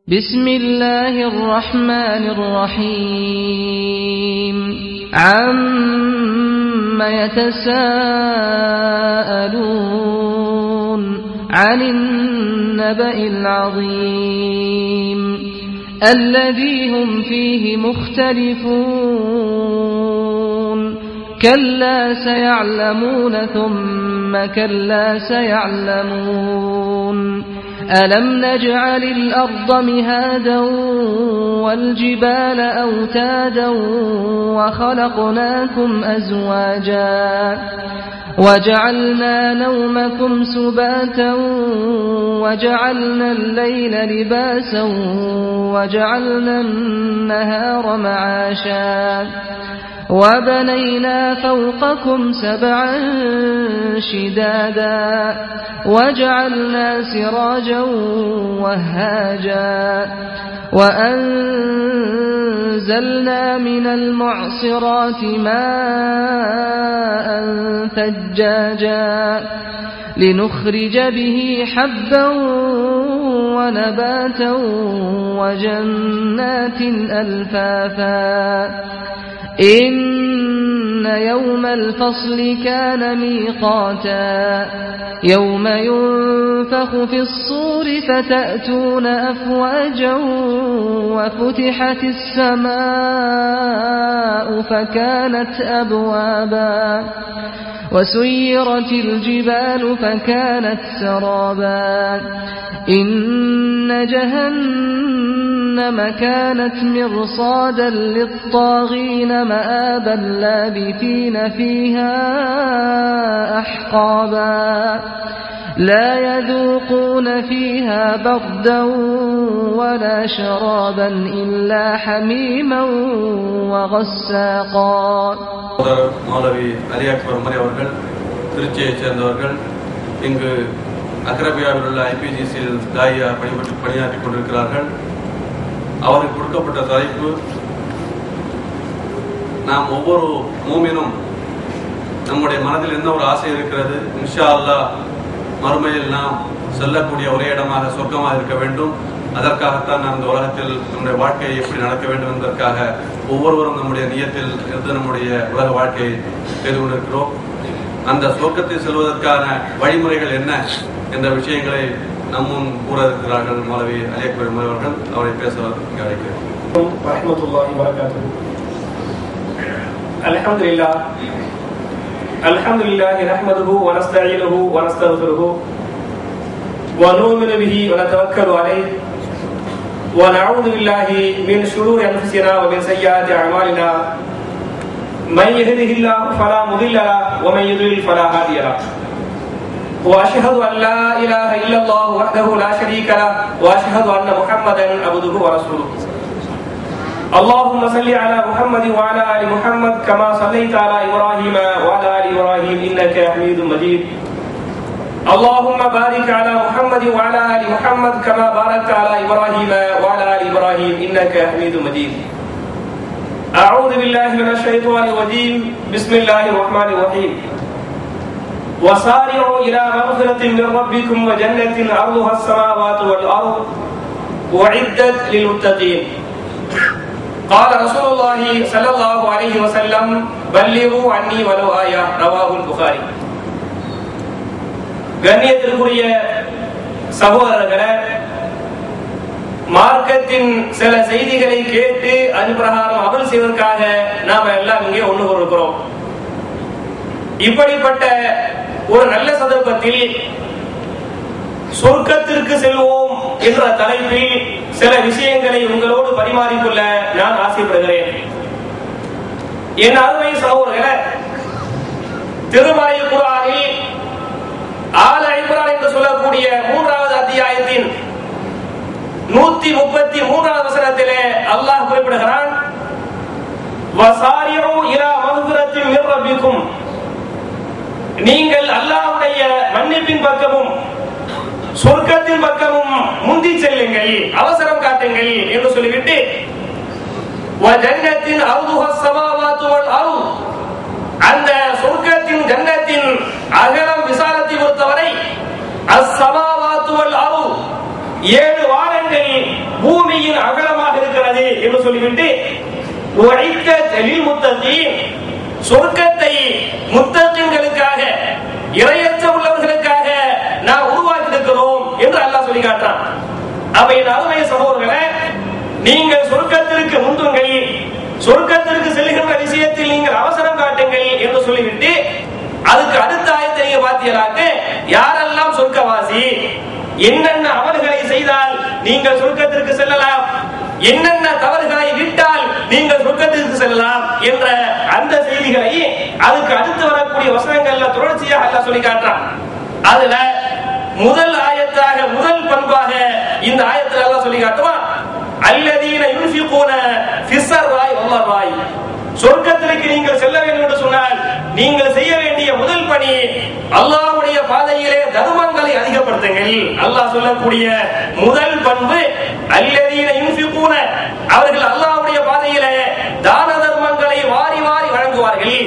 بسم الله الرحمن الرحيم عما يتساءلون عن النبأ العظيم الذي هم فيه مختلفون كلا سيعلمون ثم كلا سيعلمون ألم نجعل الأرض مهادا والجبال أوتادا وخلقناكم أزواجا وجعلنا نومكم سباتا وجعلنا الليل لباسا وجعلنا النهار معاشا وبنينا فوقكم سبعا شدادا وجعلنا سراجا وهاجا وأنزلنا من المعصرات ماء ثجاجا لنخرج به حبا ونباتا وجنات ألفافا إن يوم الفصل كان ميقاتا يوم ينفخ في الصور فتأتون أفواجا وفتحت السماء فكانت أبوابا وسيرت الجبال فكانت سرابا إن جهنم كانت مرصادا للطاغين مآبا لابثين فيها أحقابا لا يذوقون فيها بردا ولا شرابا إلا حميما وغساقا. மௌலவி அலி அக்பர் உமரி அவர்கள் திருச்சியைச் சேர்ந்தவர்கள் இங்கு அக்ரபியாவில் உள்ள ஐபிஜிசியில் தாயா பணியாற்றிக் கொண்டிருக்கிறார்கள். அவருக்கு கொடுக்கப்பட்ட தலைப்பு, நாம் ஒவ்வொரு மூமினும் நம்முடைய மனதில் என்ன ஒரு ஆசை இருக்கிறது, இன்ஷா அல்லாஹ் மறுமையில் நாம் செல்லக்கூடிய ஒரே இடமாக சொர்க்கமாக இருக்க வேண்டும், அதற்காகத்தான் நாம் இந்த உலகத்தில் நம்முடைய வாழ்க்கையை எப்படி நடக்க வேண்டும் என்பதற்காக ஒவ்வொருவரும் நம்முடைய நியத்தில் இருந்து நம்முடைய உலக வாழ்க்கையை செய்து கொண்டிருக்கிறோம். அந்த சொர்க்கத்தை செல்வதற்கான வழிமுறைகள் என்ன என்ற விஷயங்களை நம்முன் கூற இருக்கிறார்கள் மௌலவி அலி அக்பர் உமரி அவர்கள். அவரை பேச அழைக்கிறேன். வரஹ்மத்துல்லாஹி வபரகாத்துஹு. அல்ஹம்துலில்லாஹ் அல்ஹம்துலில்லாஹி நஹ்மதுஹு வ நஸ்தஈனுஹு வ நஸ்தக்ஃபிருஹு வ நு'மினு பிஹி வ நதவக்கலு அலைஹி வ நஊது பில்லாஹி மின் ஷுரூரி அன்ஃபுஸினா வ மின் ஸய்யிஆத்தி அஅமாலினா மன் யஹ்திஹில்லாஹு ஃபலா முதில்ல லஹு வ மன் யுضلل ஃபலா ஹாதிய லஹு وأشهد أن لا إله إلا الله وحده لا شريك له وأشهد أن محمدا عبده ورسوله. اللهم صل على محمد وعلى آل محمد كما صليت على إبراهيم وعلى آل إبراهيم إنك حميد مجيد. اللهم بارك على محمد وعلى آل محمد كما باركت على إبراهيم وعلى آل إبراهيم إنك حميد مجيد. أعوذ بالله من الشيطان الرجيم. بسم الله الرحمن الرحيم. وسارعوا إلى مغفرة من ربكم وجنة عرضها السماوات والأرض أعدت للمتقين. قال رسول الله صلى الله عليه وسلم بلغوا عني ولو آية. رواه البخاري. கண்ணியத்திற்குரிய சகோதரர்களே, மார்க்கத்தின் சில செய்திகளை கேட்டு அது பிரகாரம் அமல் செய்வதற்காக நாம எல்லாம் இங்கே ஒன்று இருக்கிறோம். இப்படிப்பட்ட ஒரு நல்ல சந்தர்ப்பத்தில் சொர்க்கத்திற்கு செல்வோம் என்ற தலைப்பில் சில விஷயங்களை உங்களோடு பரிமாறிக்கொள்ள நான் ஆசைப்படுகிறேன். என் அருமை சகோதரர்களே, திருமறை குர்ஆனில் ஆல இம்ரான் என்று சொல்லக்கூடிய 3வது அத்தியாயத்தின் 133வது வசனத்திலே அல்லாஹ் குறிப்பிடுகிறான், வசாரிஉ இலா மக்ஃபிரத்தின் மின் ரப்பிக்கும், நீங்கள் அல்லாஹ்வுடைய மன்னிப்பின் பக்கமும் சொர்க்கத்தின் பக்கமும் முந்தி செல்லுங்கள், அவசரம் காட்டுங்கள் என்று சொல்லிவிட்டு வஜன்னத்தின் அர்துஹஸ் ஸமாவாத்து வல் அர்த், அந்த சொர்க்கத்தின் ஜன்னத்தின் அகலம் விசாலத்தை பொறுத்தவரை அஸ்ஸமாவாத்து வல் அர்த், 7 வானங்கள் பூமி பூமியின் அகலமாக இருக்கிறது என்று சொல்லிவிட்டு சொர்க்கத்தை முத்தகீன்களுக்காக இறையற்ற உள்ளவர்களுக்காக நாம் உருவாக்கி இருக்கிறோம் என்று அல்லாஹ் சொல்லி காட்டுறான். அப்ப என் அருமை சகோதரர்களே, நீங்கள் சொர்க்கத்திற்கு முந்துங்கள், சொர்க்கத்திற்கு செல்கின்ற விஷயத்தில் நீங்கள் அவசரம் காட்டுங்கள் என்று சொல்லிவிட்டு அதுக்கு அடுத்த ஆயத்தை நீங்க பார்த்தீங்களாக்க, யாரெல்லாம் சொர்க்கவாசி, என்னென்ன அமல்களை செய்தால் நீங்கள் சொர்க்கத்திற்கு செல்லலாம், என்னென்ன தவறுகளை விட்டால் நீங்கள் சொர்க்கத்திற்கு செல்லலாம் என்ற அந்த செய்திகளை அதுக்கு அடுத்து வரக்கூடிய வசனங்கள்ல தொடர்ச்சியாக அல்லாஹ் சொல்லி காட்டுறான். அதுல முதல் ஆயத்தாக முதல் பண்பாக இந்த ஆயத்தில் அல்லாஹ் சொல்லி காட்டுவான், அல்லதீன யுன்ஃபிகூன ஃபிஸ்ஸர்ராய் வல்லராய். சொர்க்கத்திற்கு நீங்கள் செல்ல வேண்டும் என்று சொன்னால் நீங்கள் செய்ய வேண்டிய முதல் பணி அல்லாஹ்வுடைய பாதையிலே தர்மங்களை அதிகப்படுத்துங்கள். அல்லாஹ் சொல்லக்கூடிய முதல் பண்பு அல்லதீன யுன்ஃபிகூன, அவர்கள் அல்லாஹ்வுடைய பாதையிலே தான தர்மங்களை வாரி வாரி வழங்குவார்கள்.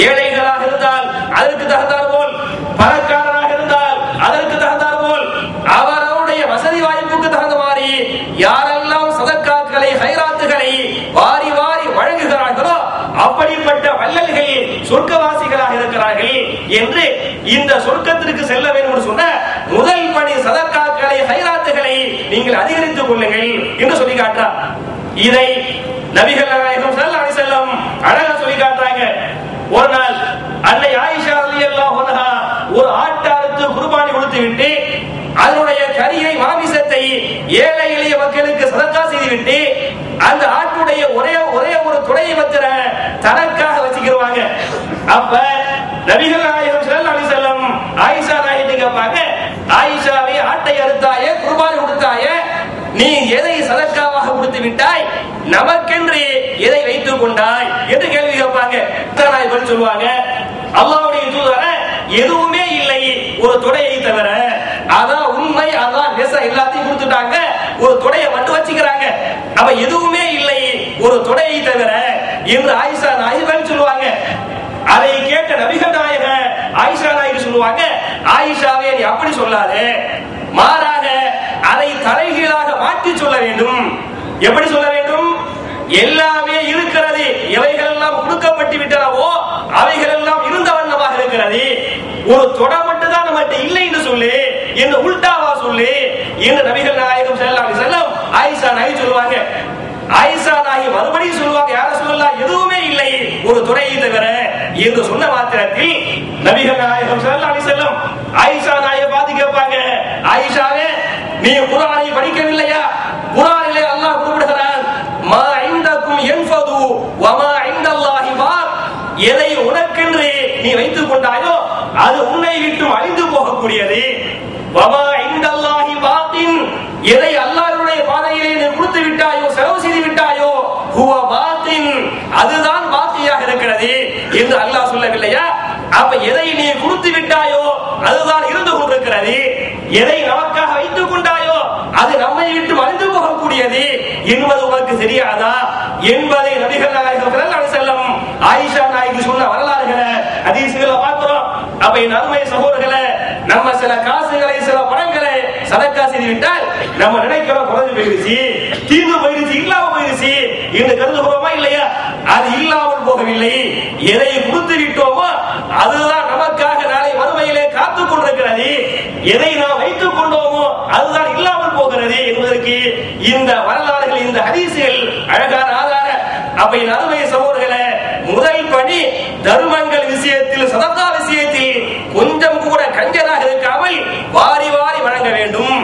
ஏழைகளாக இருந்தால் அதற்கு தகுந்தார் போல், பணக்காரராக இருந்தால் அதற்கு தகுந்தார் போல், அவருடைய வசதி வாய்ப்புக்கு தகுந்த மாதிரி யாரெல்லாம் சதக்காக்களை ஹைராத்துகளை வாரி வாரி வழங்குகிறார்களோ அப்படிப்பட்ட வள்ளல்கள் சொர்க்கவாசிகளாக இருக்கிறார்கள் என்று இந்த சொர்க்கத்திற்கு செல்ல வேண்டும் என்று சொன்ன முதல் பணி சதக்காக்களை ஹைராத்துகளை நீங்கள் அதிகரித்துக் கொள்ளுங்கள் என்று சொல்லி காட்டுறார். இதை நபிகள் நாயகம் ஸல்லல்லாஹு அலைஹி வஸல்லம் அழகா சொல்லி காட்டுறாங்க. ஒரு நாள் அன்னை ஆயிஷா ரலியல்லாஹு அன்ஹா ஒரு ஆட்டாருக்கு குர்பானி கொடுத்து விட்டு அதனுடைய கரியை மாமிசத்தை ஏழை எளிய மக்களுக்கு சதக்கா செய்துவிட்டு அந்த ஆட்டுடைய ஒரே ஒரு துடையை மாத்திர தனக்காக வச்சுக்கிடுவாங்க. அப்ப நபிகள் நாயகம் ஸல்லல்லாஹு அலைஹி வஸல்லம் ஆயிஷா நாயகி கேட்பாங்க, ஆயிஷாவே, ஆட்டை அறுத்தாயே, குர்பானி கொடுத்தாயே, நீ எதை சதக்காவாக கொடுத்து விட்டாய், நமக்கென்று எதை வைத்துக் கொண்டாய் என்று கேள்வி கேட்பாங்க. சொல்லுவாங்க, அல்லாஹ்வுடைய தூதரே, எதுவுமே இல்லை ஒரு துடையை தவிர, அதான் உண்மை, அதான் நெச, எல்லாத்தையும் கொடுத்துட்டாங்க, ஒரு துடையை மட்டும் வச்சுக்கிறாங்க, அப்ப எதுவுமே இல்லை ஒரு துடையை தவிர என்று ஆயிஷா நாயகி சொல்லுவாங்க. அதை கேட்ட நபிகள் நாயக ஆயிஷா நாயகி சொல்லுவாங்க, ஆயிஷாவே நீ அப்படி சொல்லாதே, மாறாக அதை தலைகீழாக மாற்றி சொல்ல வேண்டும். எப்படி சொல்ல வேண்டும்? எல்லாமே இருக்கிறது, எவைகள் எல்லாம் கொடுக்கப்பட்டு விட்டனவோ அவைகள் எல்லாம் இருந்த வண்ணமாக இருக்கிறது, ஒரு தொட மட்டும் தான் நம்மகிட்ட இல்லை என்று சொல்லு, என்று உல்டாவா சொல்லு என்று நபிகள் நாயகம் ஸல்லல்லாஹு அலைஹி வஸல்லம் ஆயிஷா நாயகி சொல்லுவாங்க. ஆயிஷா நாயகி மறுபடியும் சொல்லுவாங்க, யார சொல்லலாம், எதுவுமே இல்லை ஒரு துறையை தவிர என்று சொன்ன மாத்திரத்தில் நபிகள் நாயகம் ஸல்லல்லாஹு அலைஹி வஸல்லம் ஆயிஷா நாயகி பார்த்து கேட்பாங்க, ஆயிஷாவே, நீ குர்ஆனை படிக்கவில்லையா? குர்ஆனிலே அல்லாஹ் குறிப்பிடுகிறான், மா இந்தக்கும் யன்ஃபது வ மா இந்தல்லாஹி பாக். எதை உனக்கென்று நீ வைத்துக் கொண்டாயோ அது உன்னை விட்டு அழிந்து போகக்கூடியது. வ மா இந்தல்லாஹி பாக்கின், எதை அல்லாஹ்வுடைய பாதையிலே நீ கொடுத்து விட்டாயோ, செலவு செய்து விட்டாயோ, ஹுவ பாக்கின், அதுதான் பாக்கியாக இருக்கிறது என்று அல்லாஹ் சொல்லவில்லையா? அப்ப எதை நீ கொடுத்து விட்டாயோ அதுதான் இருந்து கொண்டிருக்கிறது, எதை நமக்காக வைத்துக் கொண்டாயோ அது நம்மை விட்டு அழிந்து போகக்கூடியது என்பது உனக்கு தெரியாதா என்பதை நபிகள் நாயகம் ஸல்லல்லாஹு அலைஹி வஸல்லம் ஆயிஷா நாயகி சொன்ன வரலாறுகளை ஹதீஸ்களை பார்க்கிறோம். அப்ப என் அருமை சகோதரர்களே, நம்ம சில காசுகளை, சில பணங்களை சதக்கா செய்து விட்டால் நம்ம நினைக்கிறோம் குறைஞ்சு போயிருச்சு, தீர்ந்து போயிருச்சு, இல்லாம போயிருச்சு என்று கருதுகிறோமா இல்லையா? அது இல்லாமல் போகவில்லை, எதை கொடுத்து விட்டோமோ அதுதான் நமக்காக நாளை மறுமையிலே காத்துக் கொண்டிருக்கிறது, எதை நாம் வைத்துக் கொண்டோமோ அதுதான் இல்லாமல் போகிறது என்பதற்கு இந்த வரலாறுகள், இந்த ஹதீஸ்கள் அழகான ஆதாரம். அப்ப என் அருமை சகோதரர்களே, முதல் பணி தர்மங்கள் விஷயத்தில், சதகா விஷயத்தில் கொஞ்சம் கூட கஞ்சனாக இருக்காமல் வாரி வாரி வழங்க வேண்டும்,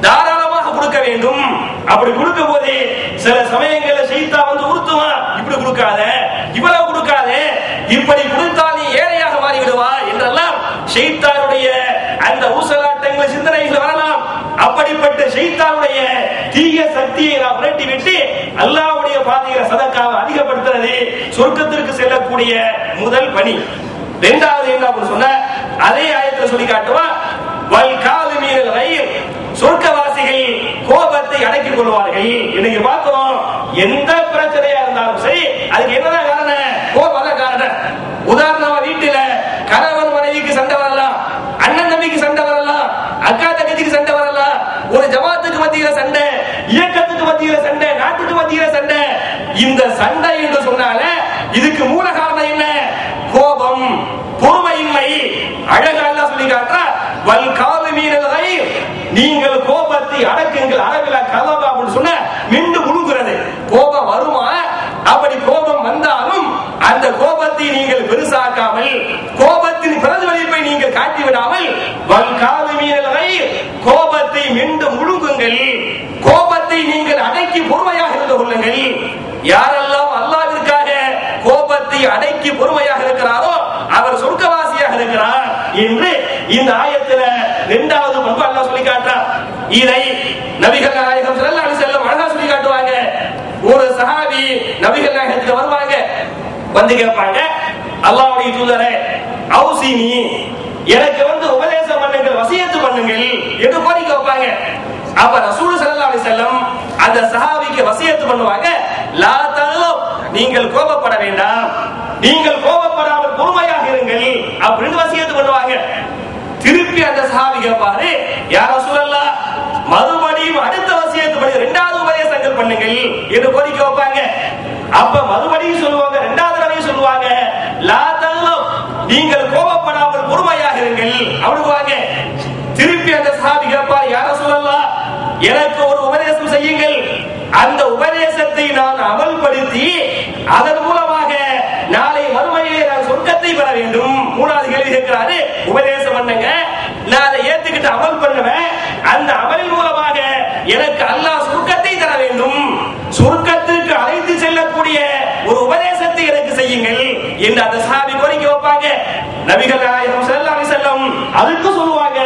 தாராளமாக கொடுக்க வேண்டும். அப்படி கொடுக்கும் போது சில சமயங்களில் ஷைத்தான் வந்து உறுத்துவான், இப்படி கொடுக்காத, இவ்வளவு கொடுக்காத, இப்படி கொடுத்தால் நீ ஏழையாக மாறி விடுவாய் என்றெல்லாம் ஷைத்தானுடைய அந்த ஊசலாட்டங்கள், சிந்தனைகள் வரலாம். அப்படிப்பட்ட ஷைத்தானுடைய தீய சக்தியை நாம் விரட்டி விட்டு அல்லாஹ்வுடைய பாதையில சதக்காவை அதிகப்படுத்துறது சொர்க்கத்திற்கு செல்லக்கூடிய முதல் பணி. இரண்டாவது என்ன சொன்ன அதே ஆயத்தில் சொல்லி காட்டுவா, வல் காலிமீனல் கைர், சொர்க்கவாசிகள் கோபத்தை அடக்கிக் கொள்வார்கள். இன்னைக்கு பார்க்கிறோம், எந்த பிரச்சனையா இருந்தாலும் சரி அதுக்கு என்னதான் காரணம்? கோபம் தான் காரணம். உதாரணமா வீட்டுல கணவன் மனைவிக்கு சண்டை வரலாம், அண்ணன் தம்பிக்கு சண்டை வரலாம், அக்கா தங்கச்சிக்கு சண்டை வரலாம், ஒரு ஜமாத்துக்கு மத்தியில சண்டை, இயக்கத்துக்கு மத்தியில மத்தியில சண்டை, நாட்டுக்கு மத்தியில சண்டை. இந்த சண்டை என்று சொன்னால இதுக்கு மூல காரணம் என்ன? கோபம், பொறுமையின்மை. அழகா அல்லாஹ் சொல்லி காட்டுறார், வல் காலிமீனல் கைர், நீங்கள் கோபத்தை அடக்குங்கள். அரபில கலபா அப்படின்னு சொன்ன மிண்டு முழுங்குறது. கோபம் வருமா? அப்படி கோபம் வந்தாலும் அந்த கோபத்தை நீங்கள் பெருசாக்காமல், கோபத்தின் பிரதிபலிப்பை நீங்கள் காட்டிவிடாமல், வல் காலிமீனல் கைர், கோபத்தை மிண்டு முழுங்குங்கள். கோபத்தை நீங்கள் அடக்கி பொறுமையாக இருந்து கொள்ளுங்கள். யாரெல்லாம் அல்லாஹ்விற்காக கோபத்தை அடக்கி பொறுமையாக இருக்கிறாரோ அவர் சொர்க்கவாசியாக இருக்கிறார் என்று இந்த ஆயத்துல இரண்டாவது பண்பு அல்லாஹ் சொல்லி காட்டுறார். இதை நபிகள் நாயகம் ஸல்லல்லாஹு அலைஹி வஸல்லம் அழகா சொல்லி காட்டுவாங்க. ஒரு சஹாபி நபிகள் நாயகத்துக்கு வருவாங்க, வந்து கேட்பாங்க, அல்லாஹ்வுடைய தூதரே அவுசினி, எனக்கு உபதேசம் பண்ணுங்கள், வசியத்து பண்ணுங்கள் என்று கோரிக்கை வைப்பாங்க. அப்ப ரசூல் ஸல்லல்லாஹு அலைஹி வஸல்லம் அந்த சஹாபிக்கு வசியத்து பண்ணுவாங்க, லா தகலப், நீங்கள் கோபப்பட வேண்டாம், நீங்கள் கோபப்படாமல் பொறுமையாக இருங்கள் அப்படின்னு வசியத்து பண்ணுவாங்க. திருப்பி அந்த சஹாபி கேட்பாரு, யா ரசூலல்லாஹ், மறுபடியும் அடுத்த வசியத்து பண்ணி இரண்டாவது உபதேசங்கள் பண்ணுங்கள் என்று கோரிக்கை வைப்பாங்க. அப்ப மறுபடியும் சொல்லுவாங்க, இரண்டாவது தடவை சொல்லுவாங்க, லா தகலப், நீங்கள் கோபப்படாமல் பொறுமையாக இருங்கள் அப்படிவாங்க. திருப்பி அந்த சஹாபி கேட்பார், யா ரசூலல்லாஹ், எனக்கு ஒரு உபதேசம் செய்யுங்கள், அந்த உபதேசத்தை நான் அமல்படுத்தி அதன் மூலமாக நாளை மறுமையிலே நான் சொர்க்கத்தை பெற வேண்டும். மூணாவது கேள்வி கேட்கிறாரு, உபதேசம் பண்ணுங்க, நான் அதை ஏத்துக்கிட்டு அமல் பண்ணுவேன், அந்த அமலின் மூலமாக எனக்கு அல்லாஹ் சொர்க்கத்தை தர வேண்டும், சொர்க்கத்திற்கு அழைத்து செல்லக்கூடிய ஒரு உபதேசத்தை எனக்கு செய்யுங்கள் என்று அந்த சஹாபி கோரிக்கை வைப்பாங்க. நபிகள் நாயகம் ஸல்லல்லாஹு அலைஹி வஸல்லம் அதுக்கு சொல்லுவாங்க,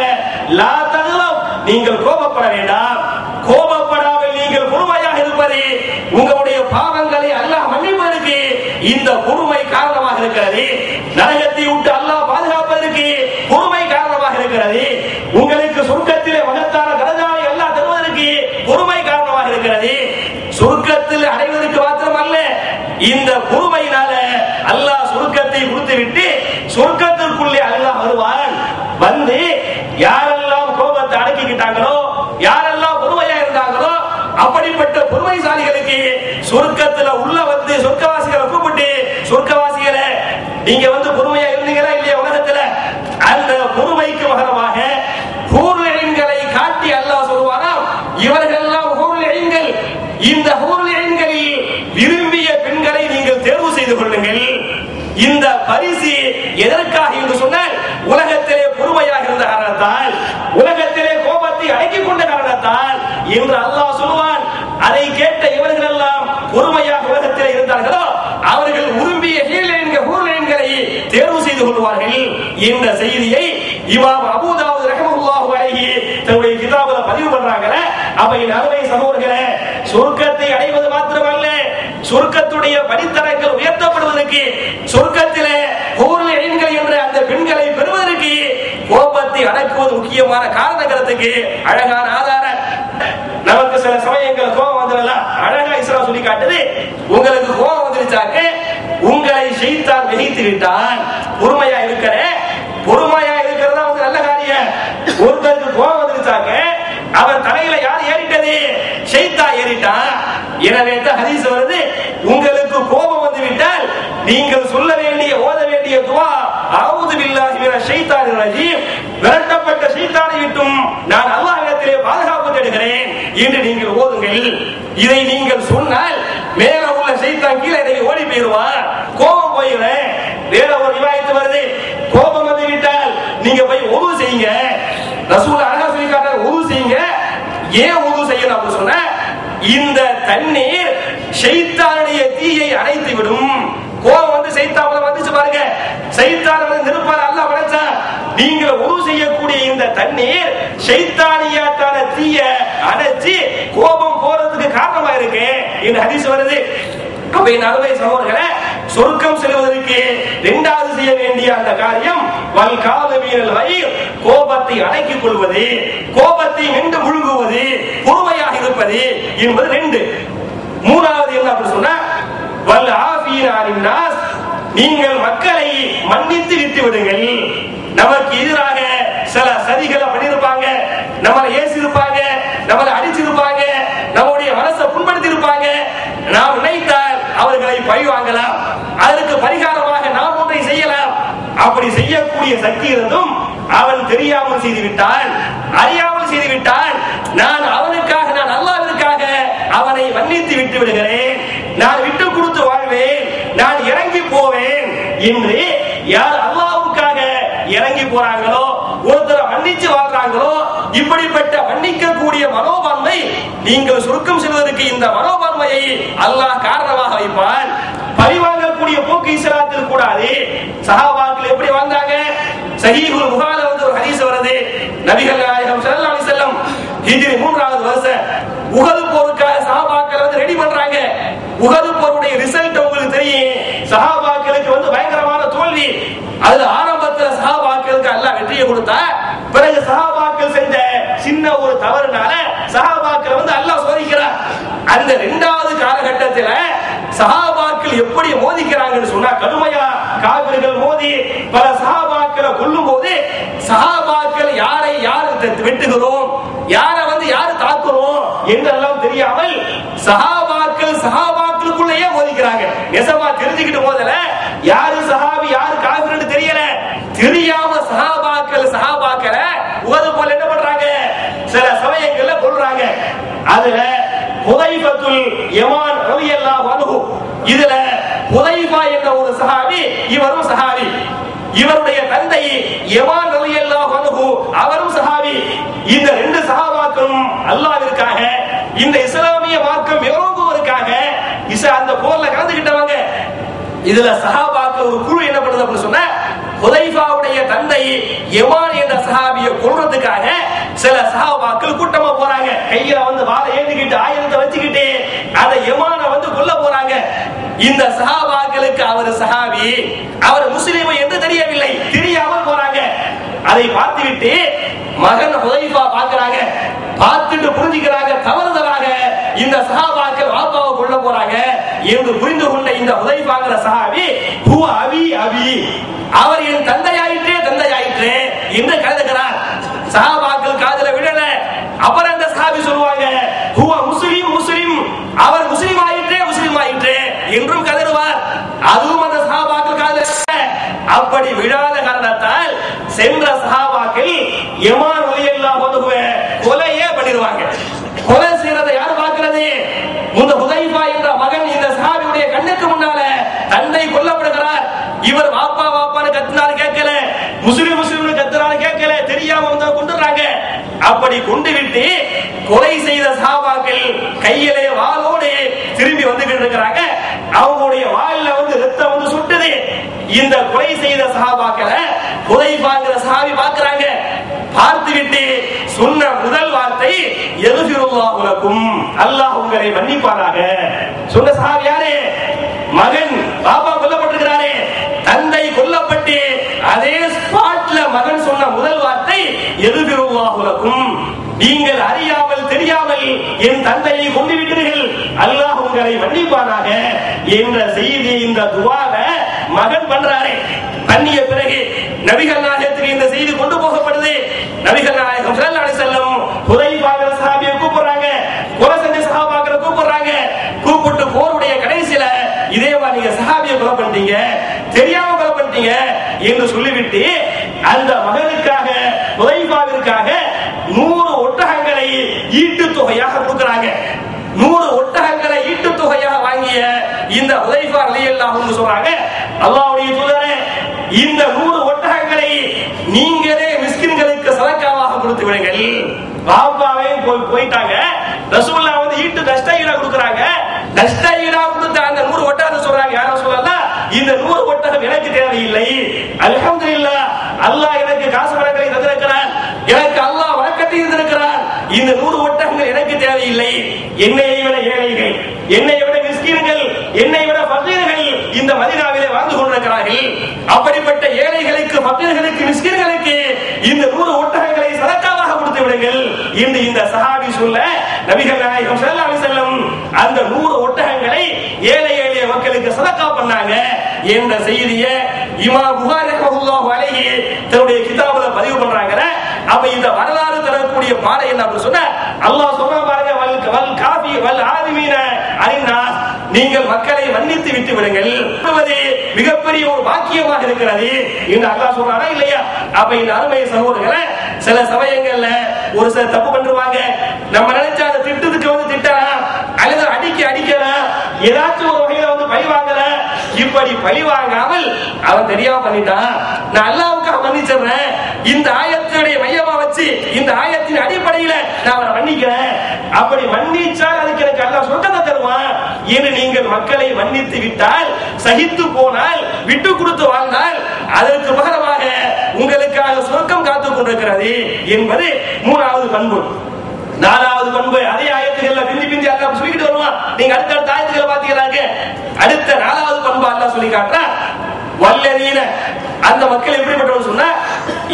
லா தகலப், நீங்கள் கோபப்பட வேண்டாம், கோபப்படாமல் நீங்கள் பொறுமையாக இருப்பது உங்களுடைய பாவங்களை அல்லாஹ் மன்னிப்பதற்கு இந்த பொறுமை காரணமாக இருக்கிறது. நரகத்தை விட்டு அல்லாஹ் பாதுகாப்பதற்கு பொறுமை காரணமாக இருக்கிறது. உங்களுக்கு சொர்க்கத்திலே மகத்தான தரஜாவை அல்லாஹ் தருவதற்கு பொறுமை காரணமாக இருக்கிறது. சொர்க்கத்தில் அடைவதற்கு மாத்திரமல்ல, இந்த பொறுமையினால அல்லாஹ் சொர்க்கத்தை கொடுத்துவிட்டு சொர்க்கத்திற்குள்ளே அல்லாஹ் வருவான். வந்து யாரெல்லாம் கோபத்தை அடக்கிக்கிட்டாங்களோ, யாரெல்லாம் பொறுமையா இருந்தாங்களோ, அப்படிப்பட்ட பொறுமைசாலிகளுக்கு சொர்க்கத்துல உள்ள வந்து சொர்க்கவாசிகளை கூப்பிட்டு, சொர்க்கவாசிகளை நீங்க பொறுமையா இருந்தீங்களா இல்லையா உலகத்துல, அந்த பொறுமைக்கு மகரமாக ஹூருல் ஐன்களை காட்டி அல்லாஹ் சொல்வாராம், இவர்கள் எல்லாம் ஹூருல் ஐன்கள், இந்த ஹூருல் ஐன்களில் விரும்பிய பெண்களை நீங்கள் தேர்வு செய்து கொள்ளுங்கள். இந்த பரிசு எதற்காக என்று சொன்னால், உலகத்திலே பொறுமையாக இருந்த காரணத்தால், உலகத்திலே கோபத்தை அடக்கிக் கொண்ட காரணத்தால் என்று அல்லாஹ் சொல்வான். அதை கேட்ட இவர்கள் எல்லாம் பொறுமையாக உலகத்திலே இருந்தார்களோ அவர்கள் விரும்பிய ஹூர்லைன்களை தேர்வு செய்து கொள்வார்கள் என்ற செய்தியை இமாம் அபூ தாவூத் ரஹ்மத்துல்லாஹி அலைஹி தன்னுடைய கிதாபுல பதிவு பண்றாங்களே. அப்ப இந்த அருமை சகோதரர்களே, சொர்க்கத்தை அடைவது மாத்திரமல்ல, சொர்க்கத்துடைய படித்தரங்கள் உயர்த்தப்படுவதற்கு, சொர்க்கத்திலே ஹூருல் ஐன்கள் என்ற அந்த பெண்களை பெறுவதற்கு கோபத்தை அடக்குவது முக்கியமான காரணங்கிறதுக்கு அழகான ஆதாரம். நமக்கு சில சமயங்கள் கோபம் வந்ததெல்லாம் அழகா இஸ்லாம் சொல்லி காட்டுது. உங்களுக்கு கோபம் வந்துருச்சாக்க உங்களை ஷைத்தான் வெகித்து விட்டான். பொறுமையா இருக்கிற, பொறுமையா இருக்கிறதா நல்ல காரியம். ஒருத்தருக்கு கோபம் வந்துருச்சாக்க அவன் தலையில யார் ஏறிட்டது? ஷைத்தான் ஏறிட்டான். எனவே தான் ஹதீஸ் வருது, உங்களுக்கு கோபம் வந்து விட்டால் நீங்கள் சொல்ல வேண்டிய, ஓத வேண்டிய துஆ, அஊது பில்லாஹி மினஷ் ஷைத்தானிர் ரஜீம், விரட்டப்பட்ட ஷைத்தானை விட்டும் நான் அல்லாஹ்விடத்திலே பாதுகாப்பு தேடுகிறேன் என்று நீங்கள் ஓதுங்கள். இதை நீங்கள் சொன்னால் மேல உள்ள ஷைத்தான் கீழே இறங்கி ஓடி போயிடுவான், கோபம் போயிடும். வேற ஒரு ரிவாயத்து வருது, கோபம் வந்து விட்டால் நீங்க போய் உது செய்யுங்க. ரசூல் அழகா சொல்லி காட்டுறாங்க, உது செய்யுங்க. ஏன் உது செய்யணும் அப்படின்னு சொன்ன, இந்த தண்ணீர் ஷைத்தானுடைய தீயை அணைத்து விடும். கோபம் வந்து சைத்தான்ல வந்துச்சு பாருங்க, சைத்தான் வந்து நெருப்பால அல்லாஹ் படைச்சா, நீங்கள் உது செய்யக்கூடிய இந்த தண்ணீர் ஷைத்தானியாத்தான தீய அணைச்சு கோபம் போறதுக்கு காரணமா இருக்கு இந்த ஹதீஸ் வருது. அப்ப இந்த அருமை சகோதரர்களே, சொர்க்கம் செல்வதற்கு இரண்டாவது செய்ய வேண்டிய அந்த காரியம் வல் காலிமீனல் கைர், கோபத்தை அடக்கிக் கொள்வது, கோபத்தை மென்று முழுங்குவது, பொறுமையாக இருப்பது என்பது ரெண்டு. மூணாவது என்ன அப்படி சொன்னா, வல் ஆஃபீன அனின் நாஸ், நீங்கள் மக்களை மன்னித்து விட்டு விடுங்கள். நமக்கு எதிராக சில சதிகளை பண்ணிருப்பாங்க, நம்மளை ஏசிருப்பாங்க, நம்மளை அடிச்சிருப்பாங்க, நம்முடைய மனசை புண்படுத்தி பரிகாரமாக நாம் ஒன்றை செய்யலாம். அப்படி செய்யக்கூடிய சக்தி இருந்தும் அவன் தெரியாமல் செய்துவிட்டான், அறியாமல் செய்துவிட்டான். நான் அவனுக்காக, நான் அல்லாஹ்விற்காக அவனை மன்னித்து விட்டு விடுகிறேன், நான் விட்டு கொடுத்து வாழ்வேன், நான் இறங்கி போவேன் என்று யார் அல்லாஹ்வுக்காக இறங்கி போறாங்களோ, ஒருத்தரை மன்னிச்சு வாழ்றாங்களோ, இப்படிப்பட்ட மன்னிக்கக்கூடிய மனோபான்மை, நீங்கள் சுருக்கம் செய்வதற்கு இந்த மனோபான்மையை அல்லாஹ் காரணமாக வைப்பான். பழிவாங்கக்கூடிய போக்கு இஸ்லாத்தில் கூடாது. சஹாபாக்கள் எப்படி வாழ்ந்தாங்க? சஹீஹுல் புகாரில ஒரு ஹதீஸ் வருது. நபிகள் நாயகம் ஸல்லல்லாஹு அலைஹி வஸல்லம் ஹிஜ்ரி 3வது வருஷம் உஹது போருக்காக சஹாபாக்கள் ரெடி பண்றாங்க. உஹது போருடைய ரிசல்ட் உங்களுக்கு தெரியும். சஹாபாக்களுக்கு பயங்கரமான தோல்வி. அதுல ஆரம்பத்துல சஹாபாக்களுக்கு அல்லாஹ் வெற்றியை கொடுத்தா, பிறகு சஹாபாக்கள் செஞ்ச சின்ன ஒரு தவறுனால சஹாபாக்கள் அல்லாஹ் சோதிக்கிறார். அந்த 2வது காலகட்டத்தில் சஹாபாக்கள் எப்படி மோதிக்கிறாங்கன்னு சொன்னா, கடுமையா காபிர்கள் மோதி பல சஹாபாக்களை கொல்லும் போது சஹாபாக்கள் யாரை யார் வெட்டுகிறோம், யாரை யாரு தாக்குறோம் என்றெல்லாம் தெரியாமல் சஹாபாக்களுக்குள்ளேயே மோதிக்கிறாங்க. நெசமா தெரிஞ்சுக்கிட்டு மோதல, யாரு சஹாபி யாரு காபிர்னு தெரியல, தெரியாம சஹாபாக்களை உஹது போல என்ன பண்றாங்க, சில சமயங்கள்ல கொல்றாங்க. அதுல ஹுதைஃபத்துல் யமான் ரலியல்லாஹு அன்ஹு, இதுல ஹுதைஃபா என்ற ஒரு சஹாபி, இவரும் சஹாபி, இவருடைய தந்தை யமான் ரலியல்லாஹு அன்ஹு அவரும் சஹாபி. இந்த 2 சஹாபாக்களும் அல்லாஹ்விற்காக, இந்த இஸ்லாமிய மார்க்கம் மேலோங்குவதற்காக அந்த போர்ல கலந்துக்கிட்டவங்க. இதுல சஹாபாக்கள் ஒரு குழு என்ன பண்ணுது அப்படின்னு சொன்னா, ஹுதைஃபாவுடைய தந்தை யமான் என்ற சஹாபியை கொல்றதுக்காக சில சஹாபாக்கள் கூட்டமா போறாங்க. கையில வாளை ஏந்திக்கிட்டு, ஆயுதத்தை வச்சுக்கிட்டு அந்த யமான கொல்ல போறாங்க. இந்த சஹாபாக்களுக்கு அவர் சஹாபி, அவர் முஸ்லிம் என்று தெரியவில்லை, தெரியாமல் போறாங்க. அதை பார்த்துவிட்டு மகன் ஹுதைஃபா பார்க்கறாங்க. பார்த்துட்டு புரிஞ்சுக்கிறாங்க, தவறுதலாக இந்த சஹாபாக்கள் வாப்பாவை கொல்ல போறாங்க என்று புரிந்து கொண்ட இந்த ஹுதைஃபாங்கிற சஹாபி, ஹுவ அபி அபி, அவர் என் தந்தையாயிற்றே என்று கருதுகிறார். சஹாபாக்கள் காதுல விழல. அப்புறம் அந்த சஹாபி சொல்லுவாங்க, ஹுவ முஸ்லிம், அவர் முஸ்லிம் ஆயிற்றே என்றும் கதறுவார். அதுவும் அந்த சஹாபாக்கள் காதுல. அப்படி விழாத காரணத்தால் சென்ற சஹாபாக்கள் யமான் ரலியல்லாஹு அன்ஹு கொலையே பண்ணிடுவாங்க. கொலை செய்யறதை யார் பார்க்கிறது? இந்த ஹுதைஃபா என்ற மகன் இந்த சஹாபியுடைய கண்ணுக்கு முன்னால தந்தை கொல்லப்படுகிறார். இவர் வாப்பான்னு கத்தினாரு கேட்கல, முஸ்லிம்னு கத்தினாரு கேட்கல, தெரியாம கொண்டுறாங்க. அப்படி கொண்டு விட்டு கொலை செய்த சஹாபாக்கள் கையிலே வாளோடு திரும்பி வந்துகிட்டு இருக்கிறாங்க. அவங்களுடைய வாயில ரத்தம் சுட்டுது. இந்த கொலை செய்த சஹாபாக்களை ஹுதைஃபாங்கிற சஹாபி பார்க்கறாங்க. பார்த்துவிட்டு சொன்ன முதல் வார்த்தை, யக்ஃபிருல்லாஹு லக்கும், அல்லாஹ் உங்களை மன்னிப்பாராக. சொன்ன சஹாபி யாரு? மகன். பாப்பா கொல்லப்பட்டிருக்கிறாரே, தந்தை கொல்லப்பட்டு அதே ஸ்பாட்ல மகன் சொன்ன முதல் வார்த்தை, யக்ஃபிருல்லாஹு லக்கும், நீங்கள் அறியாமல் தெரியாமல் என் தந்தையை கொண்டு விட்டீர்கள், அல்லாஹ் உங்களை மன்னிப்பாராக என்ற செய்தி, இந்த துஆவை மகன் பண்றாரே. பண்ணிய பிறகு நபிகள் நாயகத்துக்கு இந்த செய்தி கொண்டு போகப்படுது. நபிகள் நாயகம் ஸல்லல்லாஹு அலைஹி வஸல்லம் ஹுதைஃபாவின் சஹாபியை கூப்பிடுறாங்க, கொலை செஞ்ச சஹாபாக்களை கூப்பிடுறாங்க. கூப்பிட்டு போருடைய கடைசியில, இதே மாதிரி நீங்க சஹாபியை கொலை பண்ணிட்டீங்க, தெரியாம கொலை பண்ணிட்டீங்க என்று சொல்லிவிட்டு அந்த மகனுக்காக, ஹுதைஃபாவிற்காக 100 ஒட்டகங்களை ஈட்டு தொகையாக கொடுக்கிறாங்க. 100 ஒட்டகங்களை ஈட்டு தொகையாக வாங்கிய இந்த ஹுதைஃபா ரலியல்லாஹு அன்ஹு சொல்றாங்க, அல்லாஹ்வுடைய தூதரே, இந்த 100 ஒட்டகங்களை நீங்களே மிஸ்கின்களுக்கு சதக்காவாக கொடுத்து விடுங்கள். பாப்பாவே போயிட்டாங்க. ரசூலுல்லாஹ் ஈட்டு நஷ்டஈடா கொடுக்கறாங்க. நஷ்டஈடா கொடுத்த அந்த 100 ஒட்டகத்தை சொல்றாங்க, யார் ரசூலுல்லாஹ், இந்த 100 ஒட்டகம் எனக்கு தேவையில்லை, அல்ஹம்துலில்லாஹ், அல்லாஹ் எனக்கு காசு பணங்களை தந்திருக்கிறார், எனக்கு அல்லாஹ் வழக்கத்தை தந்திருக்கிறார், இந்த 100 ஒட்டகங்கள் எனக்கு தேவையில்லை. என்னை விட ஏழைகள், என்னை விட மிஸ்கீன்கள், என்னை விட ஃபகீர்கள் இந்த மதீனாவிலே வாழ்ந்து கொண்டிருக்கிறார்கள். அப்படிப்பட்ட ஏழைகளுக்கு, ஃபகீர்களுக்கு, மிஸ்கீன்களுக்கு இந்த 100 ஒட்டகங்களை சதக்காவாக கொடுத்து விடுங்கள் என்று இந்த சஹாபி சொல்ல, நபிகள் நாயகம் ஸல்லல்லாஹு அலைஹி வஸல்லம் அந்த 100 ஒட்டகங்களை ஏழை எளிய மக்களுக்கு சதக்கா பண்ணாங்க என்ற செய்தியை இமாம் புகாரி ரஹ்மத்துல்லாஹி அலைஹி தன்னுடைய கிதாபுல பதிவு பண்றாங்க. அப்ப இந்த வரலாறு தரக்கூடிய பாடம் என்ன அப்படின்னு சொன்னா, அல்லாஹ் சொல்றான் பாருங்க, வல் காஃபி வல் ஆலிமீன அலின்னாஸ், நீங்கள் மக்களை மன்னித்து விட்டு விடுங்கள் மிகப்பெரிய ஒரு பாக்கியமாக இருக்கிறது என்று அல்லாஹ் சொல்றாரா இல்லையா? அப்ப இந்த அருமை சகோதரர்களே, சில சமயங்கள்ல ஒரு சில தப்பு பண்ணுவாங்க. நம்ம நினைச்சா அந்த திட்டத்துக்கு திட்டலாம் அல்லது அடிக்கலாம், ஏதாச்சும் ஒரு வகையில பழி வாங்கல. இப்படி பழி வாங்காமல் அவன் தெரியாம பண்ணிட்டான், நான் அல்லாஹ்வுக்காக மன்னிச்சிடுறேன், இந்த ஆயத்தினுடைய மையமா வச்சு இந்த ஆயத்தின் அடிப்படையில நான் அவனை மன்னிக்கிறேன், அப்படி மன்னிச்சால் அதுக்கு எனக்கு அல்லாஹ் சொர்க்கத்தை தருவான் என்று நீங்கள் மக்களை மன்னித்து விட்டால், சகித்து போனால், விட்டு கொடுத்து வாழ்ந்தால் அதற்கு பகரமாக உங்களுக்காக சொர்க்கம் காத்துக் கொண்டிருக்கிறது என்பது மூணாவது பண்பு. நாலாவது பண்பு அதே ஆயத்துகள்ல பிந்தி பிந்தி அல்லாஹ் சொல்லிட்டு வருவான். நீங்க அடுத்த ஆயத்துகளை பாத்தீங்கன்னாக்க அடுத்த நாலாவது பண்பு அல்லாஹ் சொல்லி காட்டுறான். வல்லதீன, அந்த மக்கள் எப்படிப்பட்டவங்க சொன்னா,